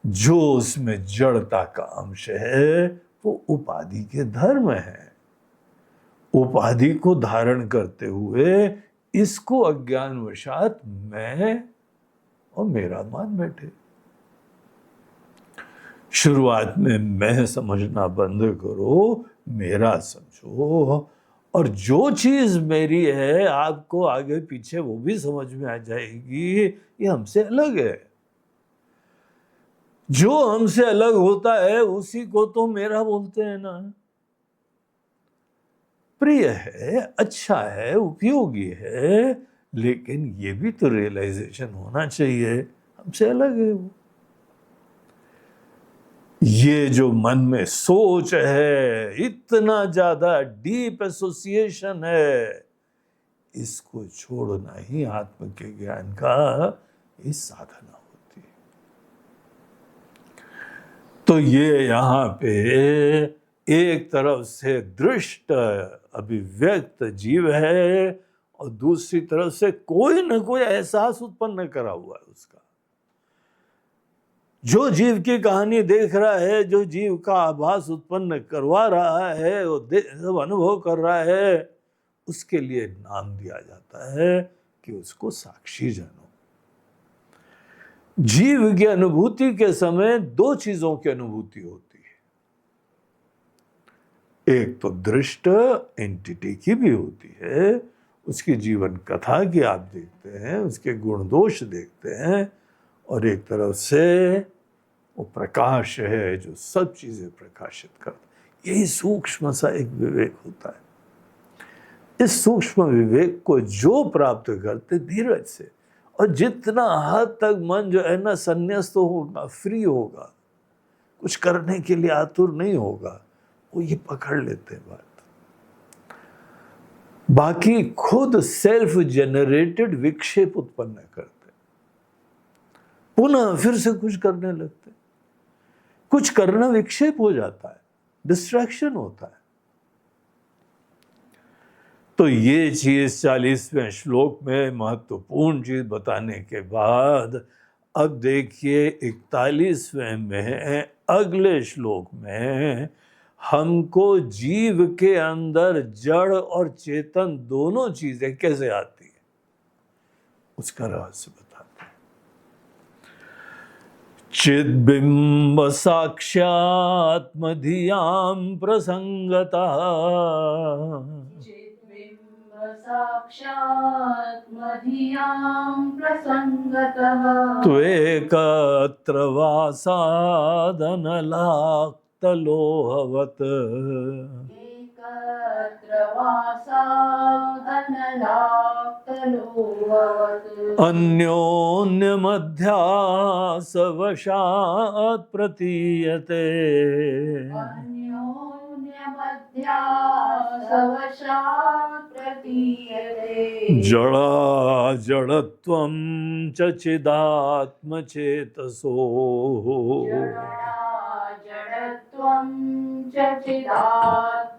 जो उसमें जड़ता का अंश है वो उपाधि के धर्म है। उपाधि को धारण करते हुए इसको अज्ञानवशात मैं और मेरा मान बैठे। शुरुआत में मैं समझना बंद करो, मेरा समझो, और जो चीज मेरी है आपको आगे पीछे वो भी समझ में आ जाएगी, ये हमसे अलग है। जो हमसे अलग होता है उसी को तो मेरा बोलते हैं ना। प्रिय है, अच्छा है, उपयोगी है, लेकिन ये भी तो रियलाइजेशन होना चाहिए हमसे अलग है वो। ये जो मन में सोच है, इतना ज्यादा डीप एसोसिएशन है, इसको छोड़ना ही आत्म के ज्ञान का इस साधना होती है। तो ये यहाँ पे एक तरफ से दृष्ट अभिव्यक्त जीव है और दूसरी तरफ से कोई न कोई एहसास उत्पन्न करा हुआ है उसका। जो जीव की कहानी देख रहा है, जो जीव का आभास उत्पन्न करवा रहा है, वो सब अनुभव कर रहा है, उसके लिए नाम दिया जाता है कि उसको साक्षी जानो। जीव की अनुभूति के समय दो चीजों की अनुभूति होती है। एक तो दृष्ट एंटिटी की भी होती है, उसकी जीवन कथा की आप देखते हैं, उसके गुण दोष देखते हैं, और एक तरफ से वो प्रकाश है जो सब चीजें प्रकाशित करता। यही सूक्ष्म सा एक विवेक होता है। इस सूक्ष्म विवेक को जो प्राप्त करते धीरज से, और जितना हद तक मन जो है ना संन्यास्त होगा, फ्री होगा, कुछ करने के लिए आतुर नहीं होगा, वो ये पकड़ लेते हैं बात। बाकी खुद सेल्फ जेनरेटेड विक्षेप उत्पन्न करते, पुनः फिर से कुछ करने लगते। कुछ करना विक्षेप हो जाता है, डिस्ट्रैक्शन होता है। तो ये चीज 40वें श्लोक में महत्वपूर्ण चीज बताने के बाद अब देखिए 41वें में अगले श्लोक में हमको जीव के अंदर जड़ और चेतन दोनों चीजें कैसे आती है उसका रहस्य बताते हैं। चिद्बिंब साक्ष्यात्मधियां प्रसंगतः साक्षात्मधियां प्रसंगतः त्वेकत्र वासादनलाक्तलोहवत् एकत्र वासादनलाक्तलोहवत् अन्योन्यमध्यासवशात् प्रतीयते अन्योन्यमध्यासवशात् प्रतीयते जड़ा जड़त्वं च चिदात्मचेतसो जड़त्वं च चिदात्मचेतसो।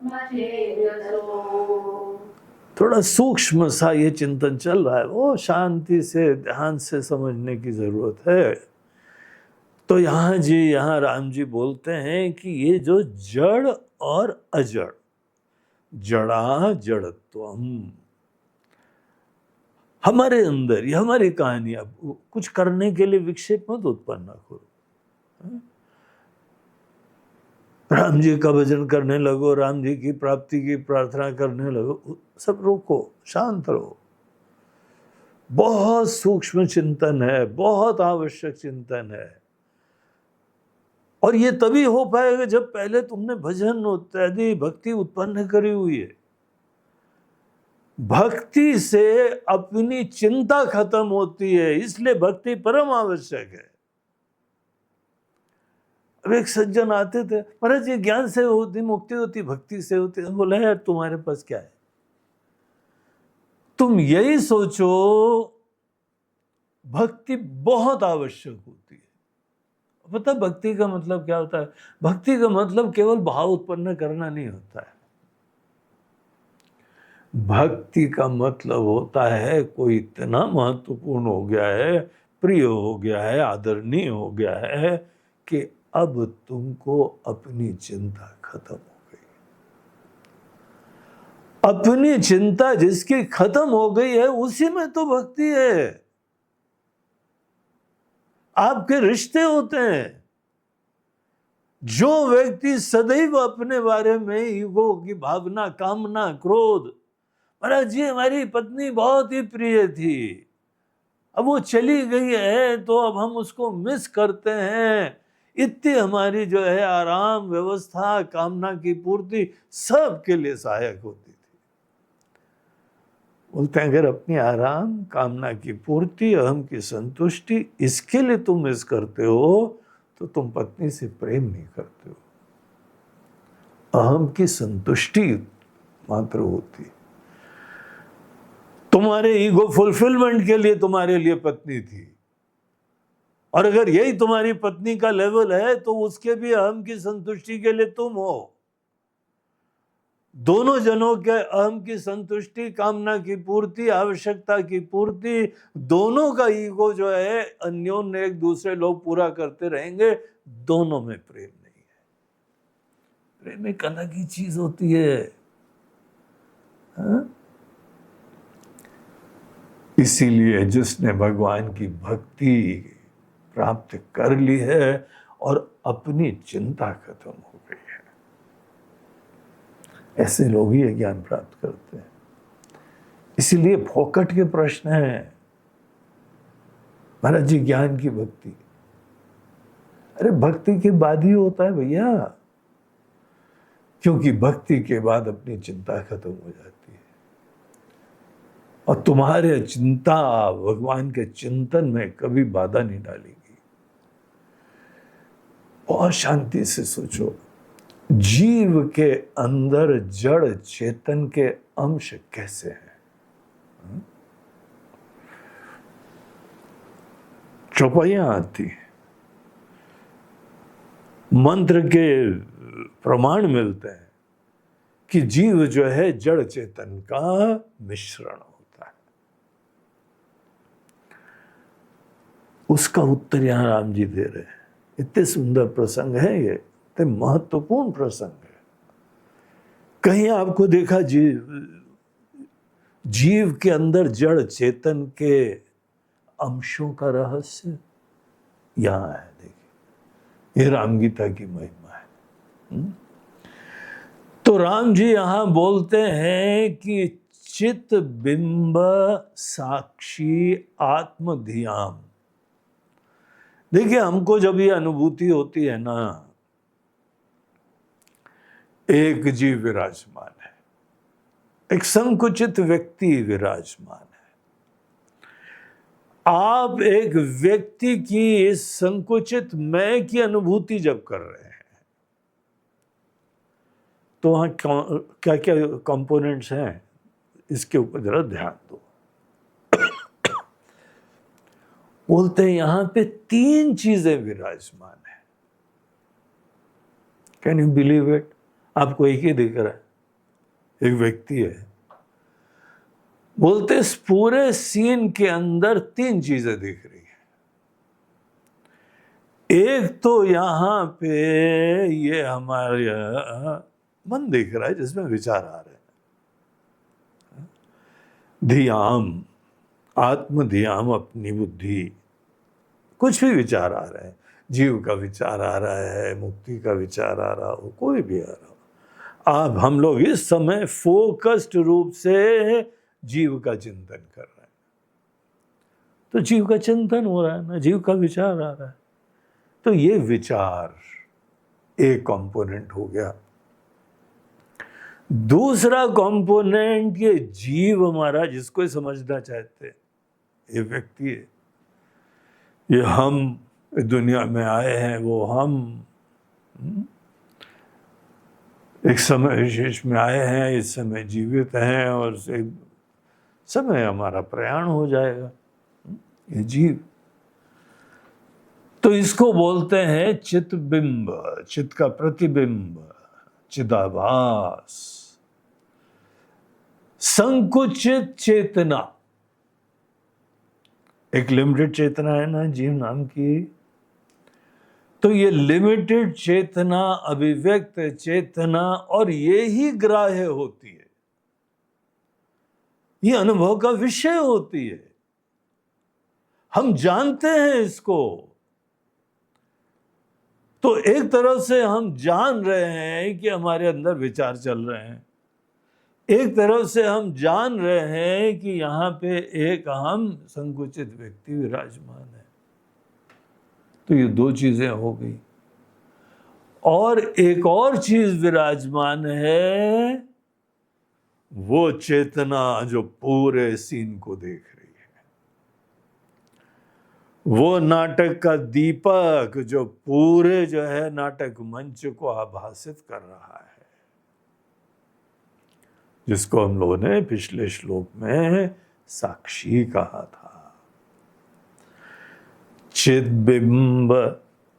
थोड़ा सूक्ष्म सा ये चिंतन चल रहा है, वो शांति से ध्यान से समझने की जरूरत है। तो यहाँ राम जी बोलते हैं कि ये जो जड़ और अजड़, जड़ा जड़त्वम, हमारे अंदर ये हमारी कहानी, अब कुछ करने के लिए विक्षेप मत उत्पन्न करो। राम जी का भजन करने लगो, राम जी की प्राप्ति की प्रार्थना करने लगो, सब रोको, शांत रहो। बहुत सूक्ष्म चिंतन है, बहुत आवश्यक चिंतन है, और ये तभी हो पाएगा जब पहले तुमने भजन इत्यादि भक्ति उत्पन्न करी हुई है। भक्ति से अपनी चिंता खत्म होती है, इसलिए भक्ति परम आवश्यक है। अब एक सज्जन आते थे, महाराज ये ज्ञान से होती मुक्ति होती, भक्ति से होती। बोला यार तुम्हारे पास क्या है, तुम यही सोचो भक्ति बहुत आवश्यक होती है। पता भक्ति का मतलब क्या होता है? भक्ति का मतलब केवल भाव उत्पन्न करना नहीं होता है। भक्ति का मतलब होता है कोई इतना महत्वपूर्ण हो गया है, प्रिय हो गया है, आदरणीय हो गया है कि अब तुमको अपनी चिंता खत्म हो गई। अपनी चिंता जिसकी खत्म हो गई है उसी में तो भक्ति है। आपके रिश्ते होते हैं। जो व्यक्ति सदैव अपने बारे में ईगो की भावना, कामना, क्रोध, महाराज जी हमारी पत्नी बहुत ही प्रिय थी, अब वो चली गई है तो अब हम उसको मिस करते हैं, इतनी हमारी जो है आराम व्यवस्था, कामना की पूर्ति सब के लिए सहायक होती थी। बोलते हैं अगर अपनी आराम, कामना की पूर्ति, अहम की संतुष्टि, इसके लिए तुम मिस करते हो तो तुम पत्नी से प्रेम नहीं करते हो, अहम की संतुष्टि मात्र होती है। तुम्हारे ईगो फुलफिलमेंट के लिए तुम्हारे लिए पत्नी थी, और अगर यही तुम्हारी पत्नी का लेवल है तो उसके भी अहम की संतुष्टि के लिए तुम हो। दोनों जनों के अहम की संतुष्टि, कामना की पूर्ति, आवश्यकता की पूर्ति, दोनों का ईगो जो है अन्योन्य एक दूसरे लोग पूरा करते रहेंगे, दोनों में प्रेम नहीं है। प्रेम एक अलग ही चीज होती है। हाँ? इसीलिए जिसने भगवान की भक्ति प्राप्त कर ली है और अपनी चिंता खत्म हो गई है, ऐसे लोग ही ज्ञान प्राप्त करते हैं। इसीलिए फोकट के प्रश्न हैं महाराज जी, ज्ञान की भक्ति। अरे भक्ति के बाद ही होता है भैया, क्योंकि भक्ति के बाद अपनी चिंता खत्म हो जाती है और तुम्हारे चिंता भगवान के चिंतन में कभी बाधा नहीं डालेगी। बहुत शांति से सोचो, जीव के अंदर जड़ चेतन के अंश कैसे हैं? चौपाइयां आती, मंत्र के प्रमाण मिलते हैं कि जीव जो है जड़ चेतन का मिश्रण होता है। उसका उत्तर यहां राम जी दे रहे हैं। इतने सुंदर प्रसंग है ये, इतने महत्वपूर्ण प्रसंग है। कहीं आपको देखा जीव के अंदर जड़ चेतन के अंशों का रहस्य? यहां है, देखिए, ये राम गीता की महिमा है। तो राम जी यहां बोलते हैं कि चित बिंब साक्षी आत्मधियाम। देखिए, हमको जब ये अनुभूति होती है ना, एक जीव विराजमान है, एक संकुचित व्यक्ति विराजमान है। आप एक व्यक्ति की इस संकुचित मैं की अनुभूति जब कर रहे हैं, तो वहां क्या क्या कंपोनेंट्स हैं, इसके ऊपर जरा ध्यान दो। बोलते हैं यहां पे 3 चीजें विराजमान है। Can you believe it? आपको एक ही दिख रहा है, एक व्यक्ति है। बोलते इस पूरे सीन के अंदर 3 चीजें दिख रही है। एक तो यहां पे ये हमारे मन दिख रहा है जिसमें विचार आ रहे हैं। धियाम, आत्मधियाम, अपनी बुद्धि, कुछ भी विचार आ रहे हैं। जीव का विचार आ रहा है, मुक्ति का विचार आ रहा हो, कोई भी आ रहा हो, अब हम लोग इस समय फोकस्ड रूप से जीव का चिंतन कर रहे हैं। तो जीव का चिंतन हो रहा है ना, जीव का विचार आ रहा है। तो ये विचार एक कंपोनेंट हो गया। दूसरा कंपोनेंट ये जीव हमारा, जिसको समझना चाहते हैं, ये व्यक्ति है, ये हम दुनिया में आए हैं, वो हम एक समय विशेष में आए हैं, इस समय जीवित हैं और एक समय हमारा प्रयाण हो जाएगा। ये जीव, तो इसको बोलते हैं चित बिंब, चित का प्रतिबिंब, चिदाभास, संकुचित चेतना। एक लिमिटेड चेतना है ना जीव नाम की, तो ये लिमिटेड चेतना, अभिव्यक्त चेतना, और ये ही ग्राह्य होती है, ये अनुभव का विषय होती है। हम जानते हैं इसको, तो एक तरफ से हम जान रहे हैं कि हमारे अंदर विचार चल रहे हैं, एक तरफ से हम जान रहे हैं कि यहां पे एक हम संकुचित व्यक्ति विराजमान है। तो ये 2 चीजें हो गई। और एक और चीज विराजमान है, वो चेतना जो पूरे सीन को देख रही है। वो नाटक का दीपक जो पूरे जो है नाटक मंच को आभासित कर रहा है, जिसको हम लोगों ने पिछले श्लोक में साक्षी कहा था। चिद्बिंब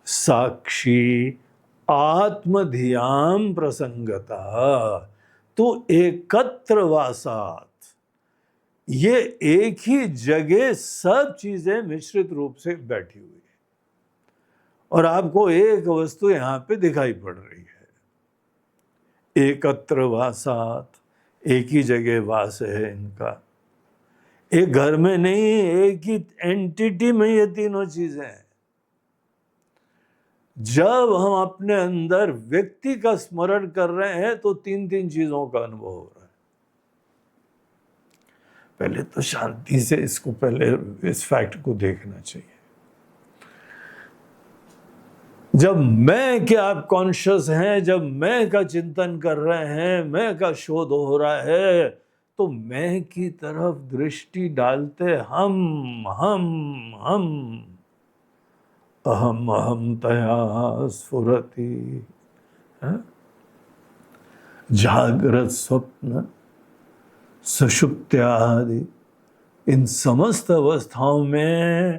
साक्षी आत्मधियाम प्रसंगता तो एकत्र वासात, ये एक ही जगह सब चीजें मिश्रित रूप से बैठी हुई है और आपको एक वस्तु यहां पे दिखाई पड़ रही है। एकत्र वासात, एक ही जगह वास है इनका, एक घर में नहीं, एक ही एंटिटी में ये तीनों चीजें हैं। जब हम अपने अंदर व्यक्ति का स्मरण कर रहे हैं तो तीन तीन चीजों का अनुभव हो रहा है। पहले तो शांति से इसको, पहले इस फैक्ट को देखना चाहिए। जब मैं के आप कॉन्शियस हैं, जब मैं का चिंतन कर रहे हैं, मैं का शोध हो रहा है, तो मैं की तरफ दृष्टि डालते हम अहम अहम तया स्फुरति, जागृत स्वप्न सुषुप्त्यादि, इन समस्त अवस्थाओं में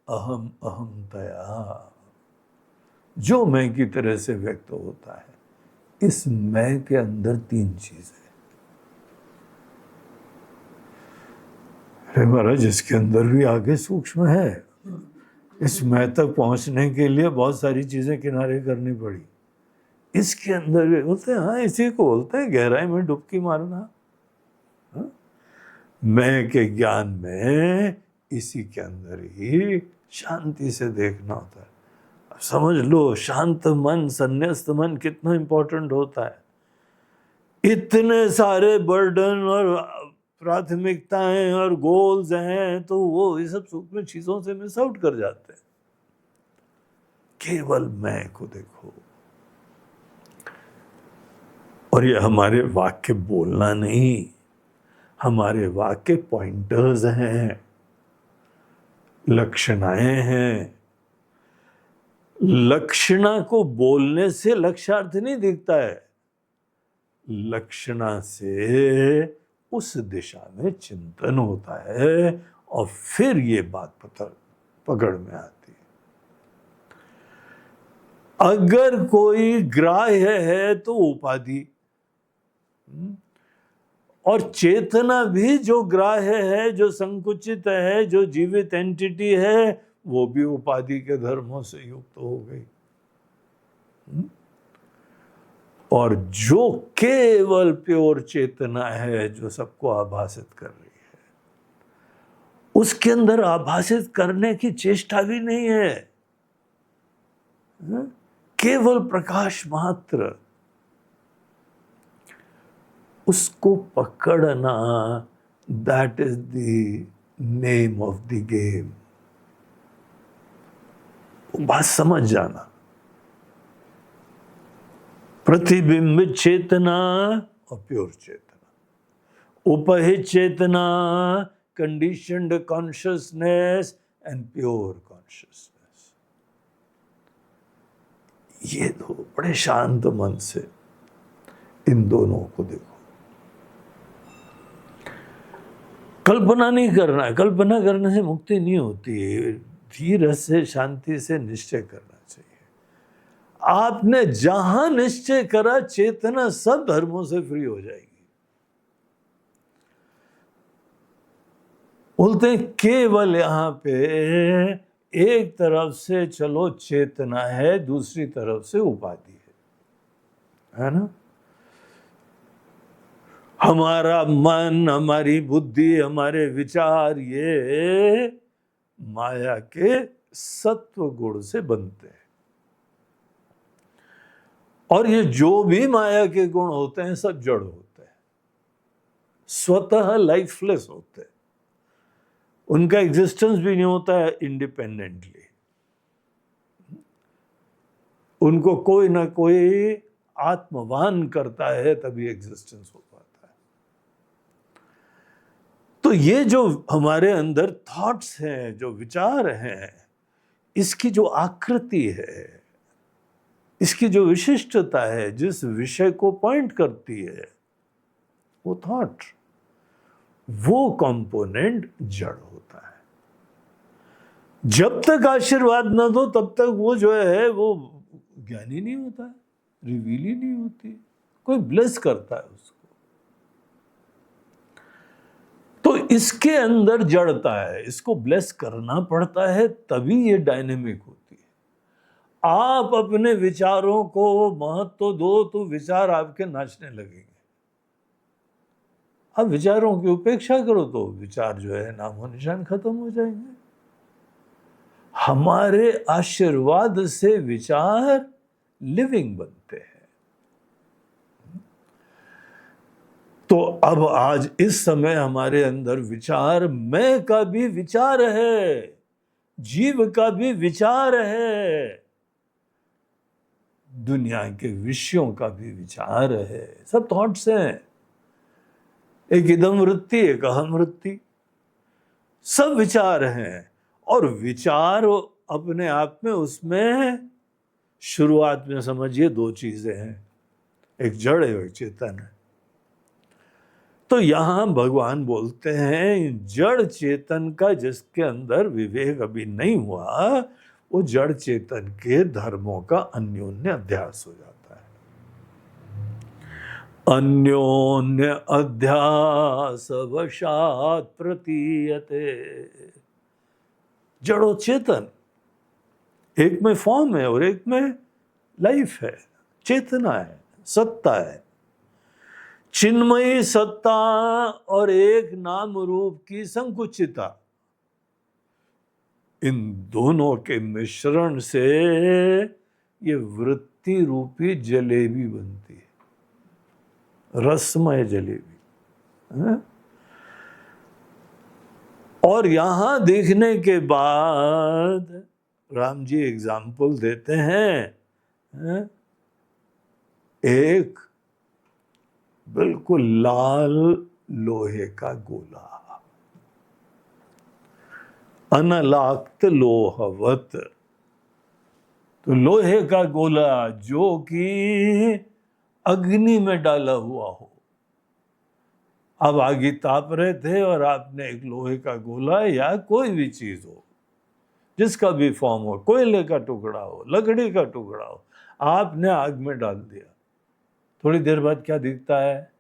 अहम अहम तया जो मैं की तरह से व्यक्त होता है। इस मैं के अंदर तीन चीजें, अरे महाराज इसके अंदर भी आगे सूक्ष्म है। इस मैं तक पहुंचने के लिए बहुत सारी चीजें किनारे करनी पड़ी। इसके अंदर भी बोलते हैं, हाँ इसी को बोलते हैं गहराई में डुबकी मारना। हाँ? मैं के ज्ञान में इसी के अंदर ही शांति से देखना होता है। अब समझ लो शांत मन, संन्यस्त मन कितना इंपॉर्टेंट होता है। इतने सारे बर्डन और प्राथमिकताएं और गोल्स हैं तो वो ये सब सूक्ष्म चीजों से मिस आउट कर जाते हैं। केवल मैं को देखो। और ये हमारे वाक्य बोलना नहीं, हमारे वाक्य पॉइंटर्स हैं, लक्षणाएं हैं। लक्षणा को बोलने से लक्ष्यार्थ नहीं दिखता है, लक्षणा से उस दिशा में चिंतन होता है और फिर ये बात पकड़ में आती है। अगर कोई ग्राह्य है तो उपाधि, और चेतना भी जो ग्राह्य है, जो संकुचित है, जो जीवित एंटिटी है, वो भी उपाधि के धर्मों से युक्त हो गई। और जो केवल प्योर चेतना है, जो सबको आभासित कर रही है, उसके अंदर आभासित करने की चेष्टा भी नहीं है, केवल प्रकाश मात्र। उसको पकड़ना, that is the name of the game. बात समझ जाना। प्रतिबिंबित चेतना और प्योर चेतना, उपहित चेतना, conditioned consciousness and pure consciousness, ये दो बड़े शांत मन से इन दोनों को देखो। कल्पना नहीं करना है, कल्पना करने से मुक्ति नहीं होती है। धीरे से शांति से निश्चय करना चाहिए। आपने जहां निश्चय करा, चेतना सब धर्मों से फ्री हो जाएगी। बोलते हैं केवल यहां पे एक तरफ से चलो चेतना है, दूसरी तरफ से उपाधि है ना। हमारा मन, हमारी बुद्धि, हमारे विचार, ये माया के सत्व गुण से बनते हैं। और ये जो भी माया के गुण होते हैं सब जड़ होते हैं, स्वतः लाइफलेस होते हैं। उनका एग्जिस्टेंस भी नहीं होता है इंडिपेंडेंटली। उनको कोई ना कोई आत्मवान करता है, तभी एग्जिस्टेंस हो पाता है। तो ये जो हमारे अंदर थॉट्स हैं, जो विचार हैं, इसकी जो आकृति है, इसकी जो विशिष्टता है, जिस विषय को पॉइंट करती है, वो थॉट, वो कंपोनेंट जड़ होता है। जब तक आशीर्वाद न दो तब तक वो जो है वो ज्ञानी नहीं होता है, रिवील ही नहीं होती, कोई ब्लेस करता है उसको। तो इसके अंदर जड़ता है, इसको ब्लेस करना पड़ता है, तभी ये डायनेमिक होती है। आप अपने विचारों को महत्व दो तो विचार आपके नाचने लगेंगे। आप विचारों की उपेक्षा करो तो विचार जो है नामो निशान खत्म हो जाएंगे। हमारे आशीर्वाद से विचार लिविंग बनते हैं। तो अब आज इस समय हमारे अंदर विचार, मैं का भी विचार है, जीव का भी विचार है, दुनिया के विषयों का भी विचार है, सब थॉट्स हैं। एक इदम वृत्ति, एक अहम वृत्ति, सब विचार हैं। और विचार अपने आप में, उसमें शुरुआत में समझिए दो चीजें हैं, एक जड़ है, एक चेतन है। तो यहां भगवान बोलते हैं जड़ चेतन का जिसके अंदर विवेक अभी नहीं हुआ, वो जड़ चेतन के धर्मों का अन्योन्य अध्यास हो जाता है। अन्योन्य अध्यास वशात प्रतीयते। जड़ो चेतन, एक में फॉर्म है और एक में लाइफ है, चेतना है, सत्ता है। चिन्मयी सत्ता और एक नाम रूप की संकुचिता, इन दोनों के मिश्रण से ये वृत्ति रूपी जलेबी बनती है, रसमय जलेबी है? और यहां देखने के बाद राम जी एग्जाम्पल देते हैं, एक बिल्कुल लाल लोहे का गोला, अनलाक्त लोहवत। तो लोहे का गोला जो कि अग्नि में डाला हुआ हो, अब आगे ताप रहे थे और आपने एक लोहे का गोला या कोई भी चीज हो, जिसका भी फॉर्म हो, कोयले का टुकड़ा हो, लकड़ी का टुकड़ा हो, आपने आग में डाल दिया, थोड़ी देर बाद क्या दिखता है?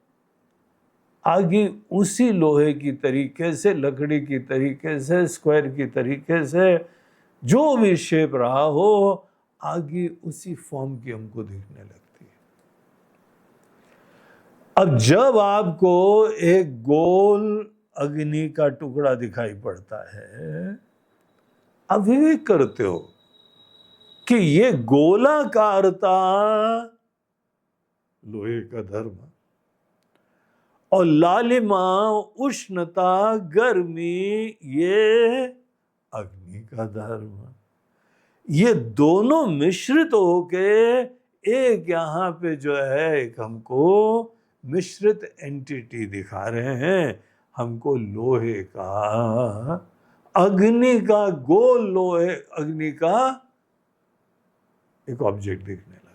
आगे उसी लोहे की तरीके से, लकड़ी की तरीके से, स्क्वायर की तरीके से, जो भी शेप रहा हो, आगे उसी फॉर्म की हमको दिखने लगती है। अब जब आपको एक गोल अग्नि का टुकड़ा दिखाई पड़ता है, आप विवेक करते हो कि ये गोलाकारता लोहे का धर्म और लालिमा, उष्णता, गर्मी, ये अग्नि का धर्म। ये दोनों मिश्रित होके एक यहाँ पे जो है एक हमको मिश्रित एंटिटी दिखा रहे हैं, हमको लोहे का, अग्नि का, गोल लोहे अग्नि का एक ऑब्जेक्ट दिखने लगा।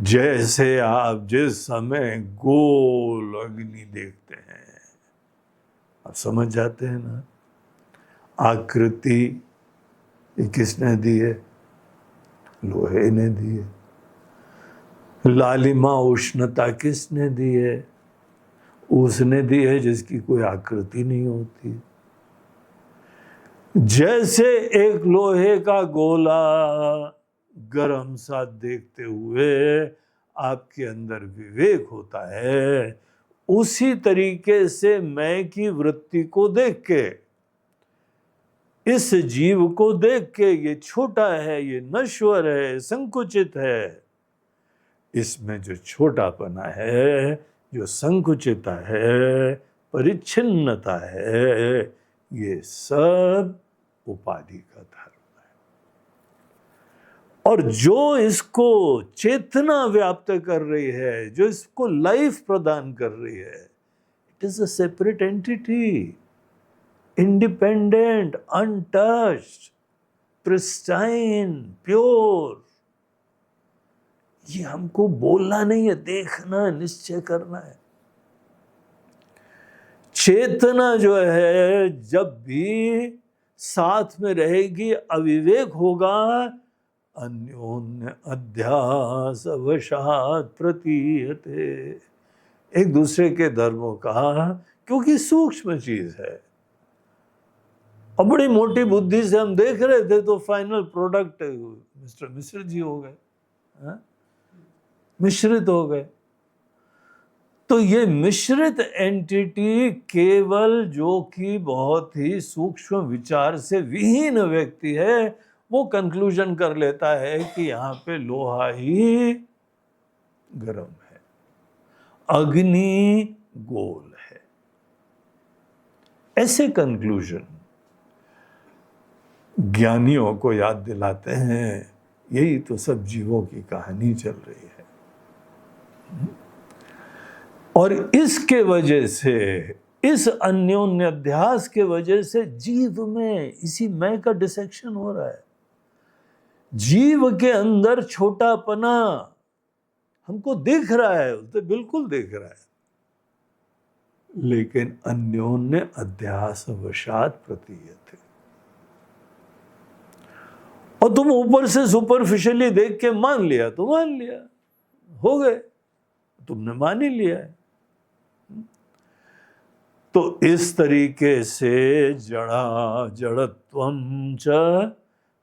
जैसे आप जिस समय गोल अग्नि देखते हैं, आप समझ जाते हैं ना, आकृति ये किसने दी है? लोहे ने दी है। लालिमा, उष्णता किसने दी है? उसने दी है जिसकी कोई आकृति नहीं होती। जैसे एक लोहे का गोला गरम सा देखते हुए आपके अंदर विवेक होता है, उसी तरीके से मैं की वृत्ति को देख के, इस जीव को देख के, ये छोटा है, ये नश्वर है, संकुचित है, इसमें जो छोटापना है, जो संकुचिता है, परिच्छिन्नता है, ये सब उपाधि का धर्म है। और जो इसको चेतना व्याप्त कर रही है, जो इसको लाइफ प्रदान कर रही है, it is a separate entity. independent, untouched, pristine, pure. ये हमको बोलना नहीं है, देखना है, निश्चय करना है। चेतना जो है जब भी साथ में रहेगी, अविवेक होगा, अन्योन्य अध्यास वशात प्रतीयते, एक दूसरे के धर्मों का, क्योंकि सूक्ष्म चीज है। और बड़ी मोटी बुद्धि से हम देख रहे थे तो final product mister Mishra ji हो गए, मिश्रित हो गए। तो ये मिश्रित एंटिटी केवल जो कि बहुत ही सूक्ष्म विचार से विहीन व्यक्ति है, वो कंक्लूजन कर लेता है कि यहाँ पे लोहा ही गर्म है, अग्नि गोल है। ऐसे कंक्लूजन ज्ञानियों को याद दिलाते हैं, यही तो सब जीवों की कहानी चल रही है। और इसके वजह से, इस अन्योन्य अध्यास के वजह से जीव में इसी मैं का डिसेक्शन हो रहा है। जीव के अंदर छोटापना हमको दिख रहा है, तो बिल्कुल दिख रहा है, लेकिन अन्योन्य अध्यास वशात प्रतीयते। और तुम ऊपर से सुपरफिशियली देख के मान लिया तो मान लिया, हो गए, तुमने मान ही लिया है। तो इस तरीके से जड़ा जड़त्वम च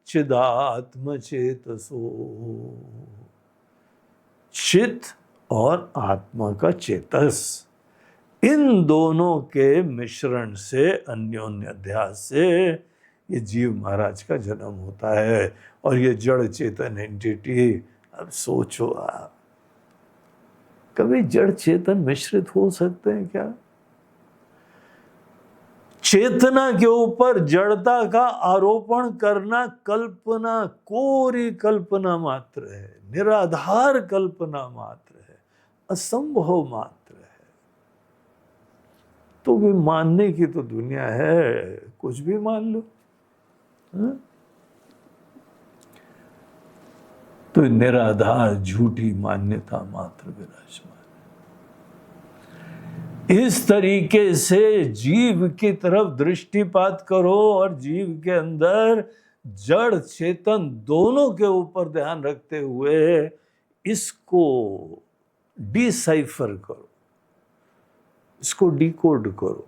चिदात्म चेतसो, चित और आत्मा का चेतस, इन दोनों के मिश्रण से, अन्योन्य अध्यास से ये जीव महाराज का जन्म होता है। और ये जड़ चेतन एंटिटी, अब सोचो आप, कभी जड़ चेतन मिश्रित हो सकते हैं क्या? चेतना के ऊपर जड़ता का आरोपण करना कल्पना, कोरी कल्पना मात्र है, निराधार कल्पना मात्र है, असंभव मात्र है। तो भी मानने की तो दुनिया है, कुछ भी मान लो। तो निराधार झूठी मान्यता मात्र विराजमान। इस तरीके से जीव की तरफ दृष्टिपात करो और जीव के अंदर जड़ चेतन दोनों के ऊपर ध्यान रखते हुए इसको डिसाइफर करो, इसको डिकोड करो।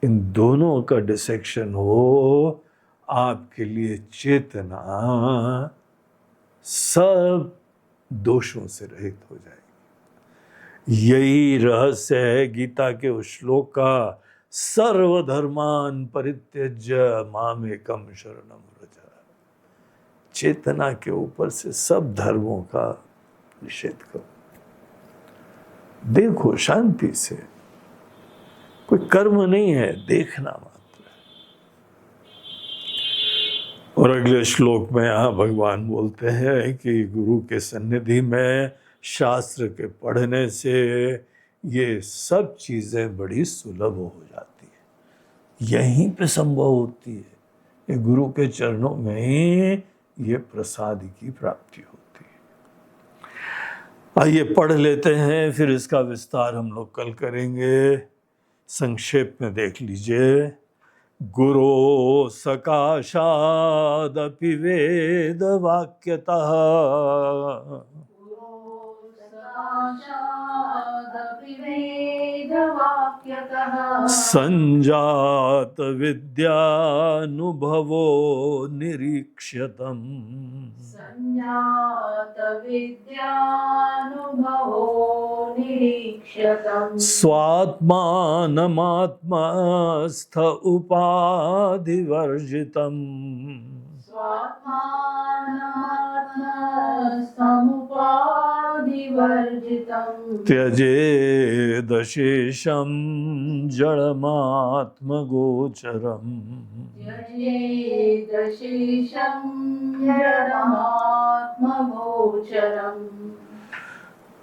इन दोनों का डिसेक्शन हो, आपके लिए चेतना सब दोषों से रहित हो जाएगी। यही रहस्य है गीता के उस श्लोक का, सर्वधर्मान परित्यज्य मामेकम शरणम व्रज। चेतना के ऊपर से सब धर्मों का निषेध करो, देखो शांति से, कोई कर्म नहीं है, देखना मात्र है। और अगले श्लोक में यहाँ भगवान बोलते हैं कि गुरु के सन्निधि में शास्त्र के पढ़ने से ये सब चीजें बड़ी सुलभ हो जाती है, यहीं पे संभव होती है। ये गुरु के चरणों में ही ये प्रसाद की प्राप्ति होती है। आइए पढ़ लेते हैं, फिर इसका विस्तार हम लोग कल करेंगे। संक्षेप में देख लीजिए। गुरो सकाशादपि वेद वाक्यतः संजात विद्यानुभवो निरीक्ष्यतम्। स्वात्मानमात्मस्थ उपाधिवर्जितम्। त्यजेदशेषं जडमात्मगोचरम्।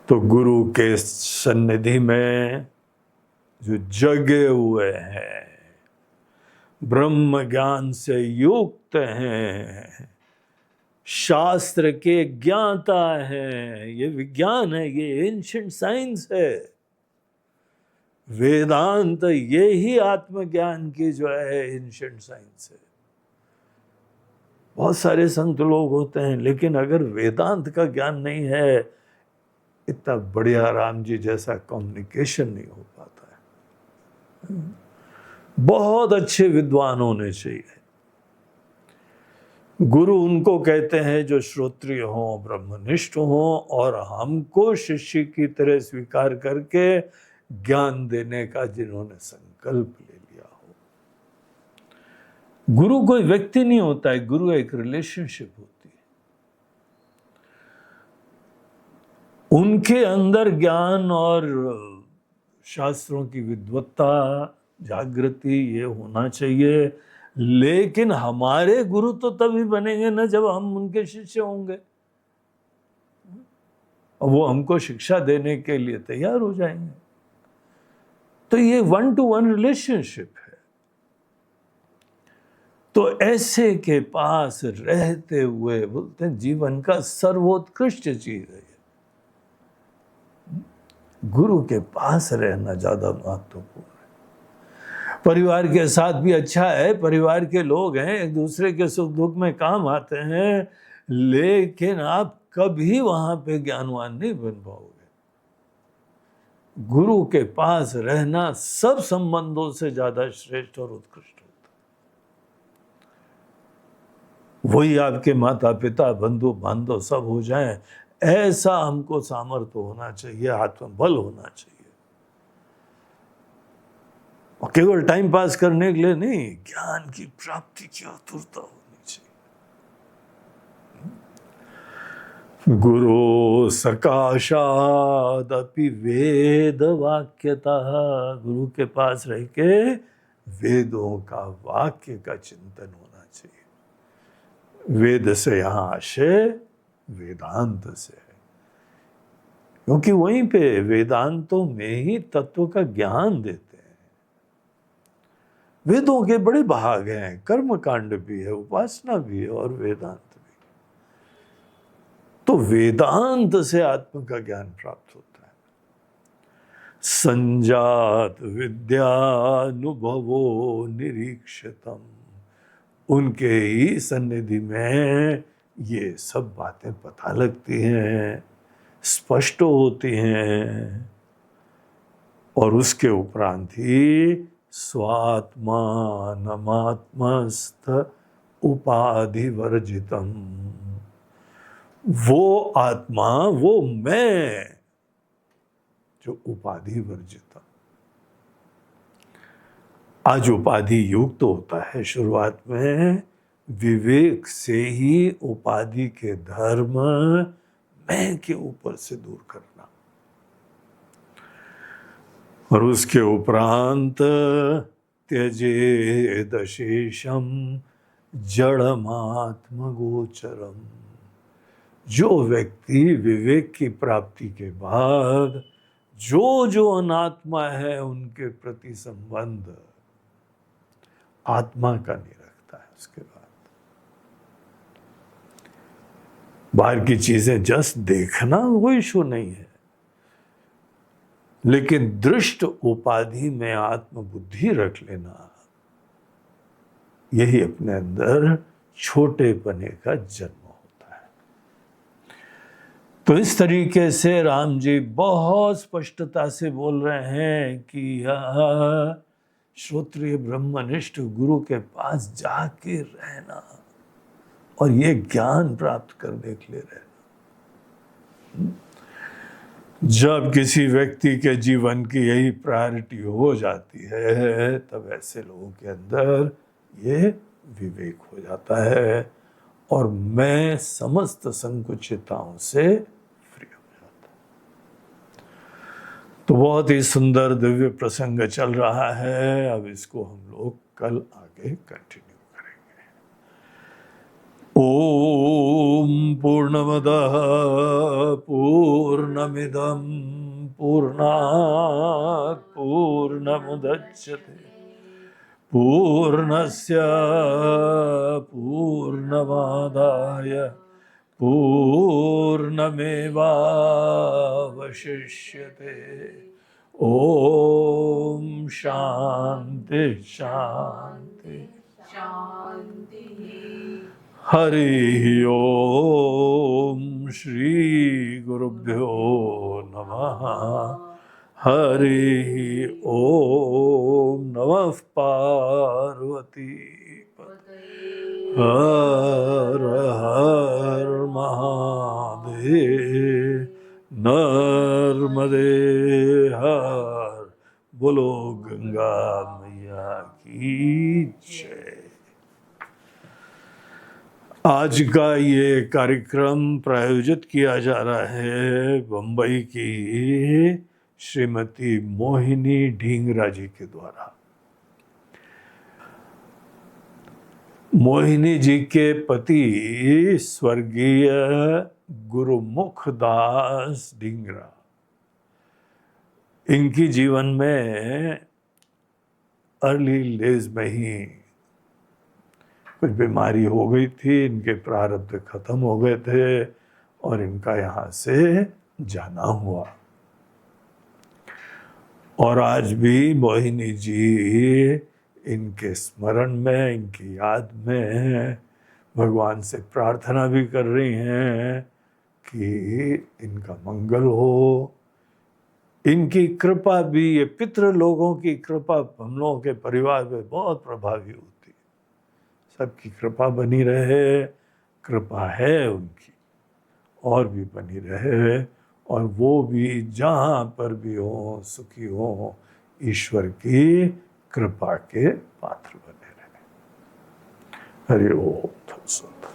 तो गुरु के सन्निधि में जो जगे हुए हैं, ब्रह्म ज्ञान से युक्त हैं, शास्त्र के ज्ञाता हैं। ये विज्ञान है, ये एंशिएंट साइंस है। वेदांत ये ही आत्मज्ञान की जो है एंशिएंट साइंस है। बहुत सारे संत लोग होते हैं, लेकिन अगर वेदांत का ज्ञान नहीं है, इतना बढ़िया राम जी जैसा कम्युनिकेशन नहीं हो पाता है। बहुत अच्छे विद्वान होने चाहिए। गुरु उनको कहते हैं जो श्रोत्रिय हो, ब्रह्मनिष्ठ हो, और हमको शिष्य की तरह स्वीकार करके ज्ञान देने का जिन्होंने संकल्प ले लिया हो। गुरु कोई व्यक्ति नहीं होता है, गुरु एक रिलेशनशिप होती है। उनके अंदर ज्ञान और शास्त्रों की विद्वत्ता, जागृति ये होना चाहिए। लेकिन हमारे गुरु तो तभी बनेंगे ना जब हम उनके शिष्य होंगे, और वो हमको शिक्षा देने के लिए तैयार हो जाएंगे। तो ये 1-to-1 रिलेशनशिप है। तो ऐसे के पास रहते हुए बोलते हैं जीवन का सर्वोत्कृष्ट चीज है। गुरु के पास रहना ज्यादा महत्वपूर्ण है। परिवार के साथ भी अच्छा है, परिवार के लोग हैं, एक दूसरे के सुख दुख में काम आते हैं, लेकिन आप कभी वहां पे ज्ञानवान नहीं बन पाओगे। गुरु के पास रहना सब संबंधों से ज्यादा श्रेष्ठ और उत्कृष्ट होता है। वही आपके माता पिता, बंधु बांधव सब हो जाएं, ऐसा हमको सामर्थ्य होना चाहिए, आत्मबल होना चाहिए। और केवल टाइम पास करने के लिए नहीं, ज्ञान की प्राप्ति की आतुरता होनी चाहिए। गुरु सकाशादपि वेद वाक्यता, गुरु के पास रह के वेदों का वाक्य का चिंतन होना चाहिए। वेद से यहां आशय वेदांत से है, क्योंकि वहीं पे वेदांतों में ही तत्व का ज्ञान देते हैं। वेदों के बड़े भाग हैं, कर्म कांड भी है, उपासना भी है और वेदांत भी। तो वेदांत से आत्मा का ज्ञान प्राप्त होता है। संजात विद्यानुभवो निरीक्षितम, उनके ही सन्निधि में ये सब बातें पता लगती हैं, स्पष्ट होती हैं, और उसके उपरांत ही स्वात्मानमात्मस्थ उपाधि वर्जितम, वो आत्मा, वो मैं जो उपाधि वर्जित। आज उपाधि युक्त होता है, शुरुआत में विवेक से ही उपाधि के धर्म मैं के ऊपर से दूर करना, और उसके उपरांत त्यजेद शेषम जड़मात्म गोचरम, जो व्यक्ति विवेक की प्राप्ति के बाद जो अनात्मा है उनके प्रति संबंध आत्मा का नहीं रखता है, उसके बाद बाहर की चीजें जस्ट देखना वो इशू नहीं है, लेकिन दृष्ट उपाधि में आत्मबुद्धि रख लेना, यही अपने अंदर छोटे पने का जन्म होता है। तो इस तरीके से राम जी बहुत स्पष्टता से बोल रहे हैं कि यह श्रोत्रिय ब्रह्मनिष्ठ गुरु के पास जाके रहना और ये ज्ञान प्राप्त करने के लिए रहना। जब किसी व्यक्ति के जीवन की यही प्रायोरिटी हो जाती है, तब ऐसे लोगों के अंदर ये विवेक हो जाता है और मैं समस्त संकुचिताओं से फ्री हो जाता है। तो बहुत ही सुंदर दिव्य प्रसंग चल रहा है। अब इसको हम लोग कल आगे कंटिन्यू करेंगे। ओम पूर्णमदः पूर्णमिदं पूर्णात् पूर्णमुदच्यते पूर्णस्य पूर्णमादाय पूर्णमेवावशिष्यते। ओम शांति शांति शांति। हरि ओम श्री गुरुभ्यो नमः। हरि ओम नमः पार्वती पतये। हर हर महादेव। नर्मदे हर। बोलो गंगा मैया की जय। आज का ये कार्यक्रम प्रायोजित किया जा रहा है बम्बई की श्रीमती मोहिनी ढींगरा जी के द्वारा। मोहिनी जी के पति स्वर्गीय गुरुमुख दास ढींगरा, इनकी जीवन में अर्ली लेज में ही कुछ बीमारी हो गई थी, इनके प्रारब्ध खत्म हो गए थे और इनका यहाँ से जाना हुआ। और आज भी मोहिनी जी इनके स्मरण में, इनकी याद में भगवान से प्रार्थना भी कर रही हैं कि इनका मंगल हो। इनकी कृपा भी, ये पितृ लोगों की कृपा हम लोगों के परिवार में बहुत प्रभावी होती। सबकी कृपा बनी रहे, कृपा है उनकी और भी बनी रहे, और वो भी जहाँ पर भी हो सुखी हो, ईश्वर की कृपा के पात्र बने रहे। हरि ओम तत्सत।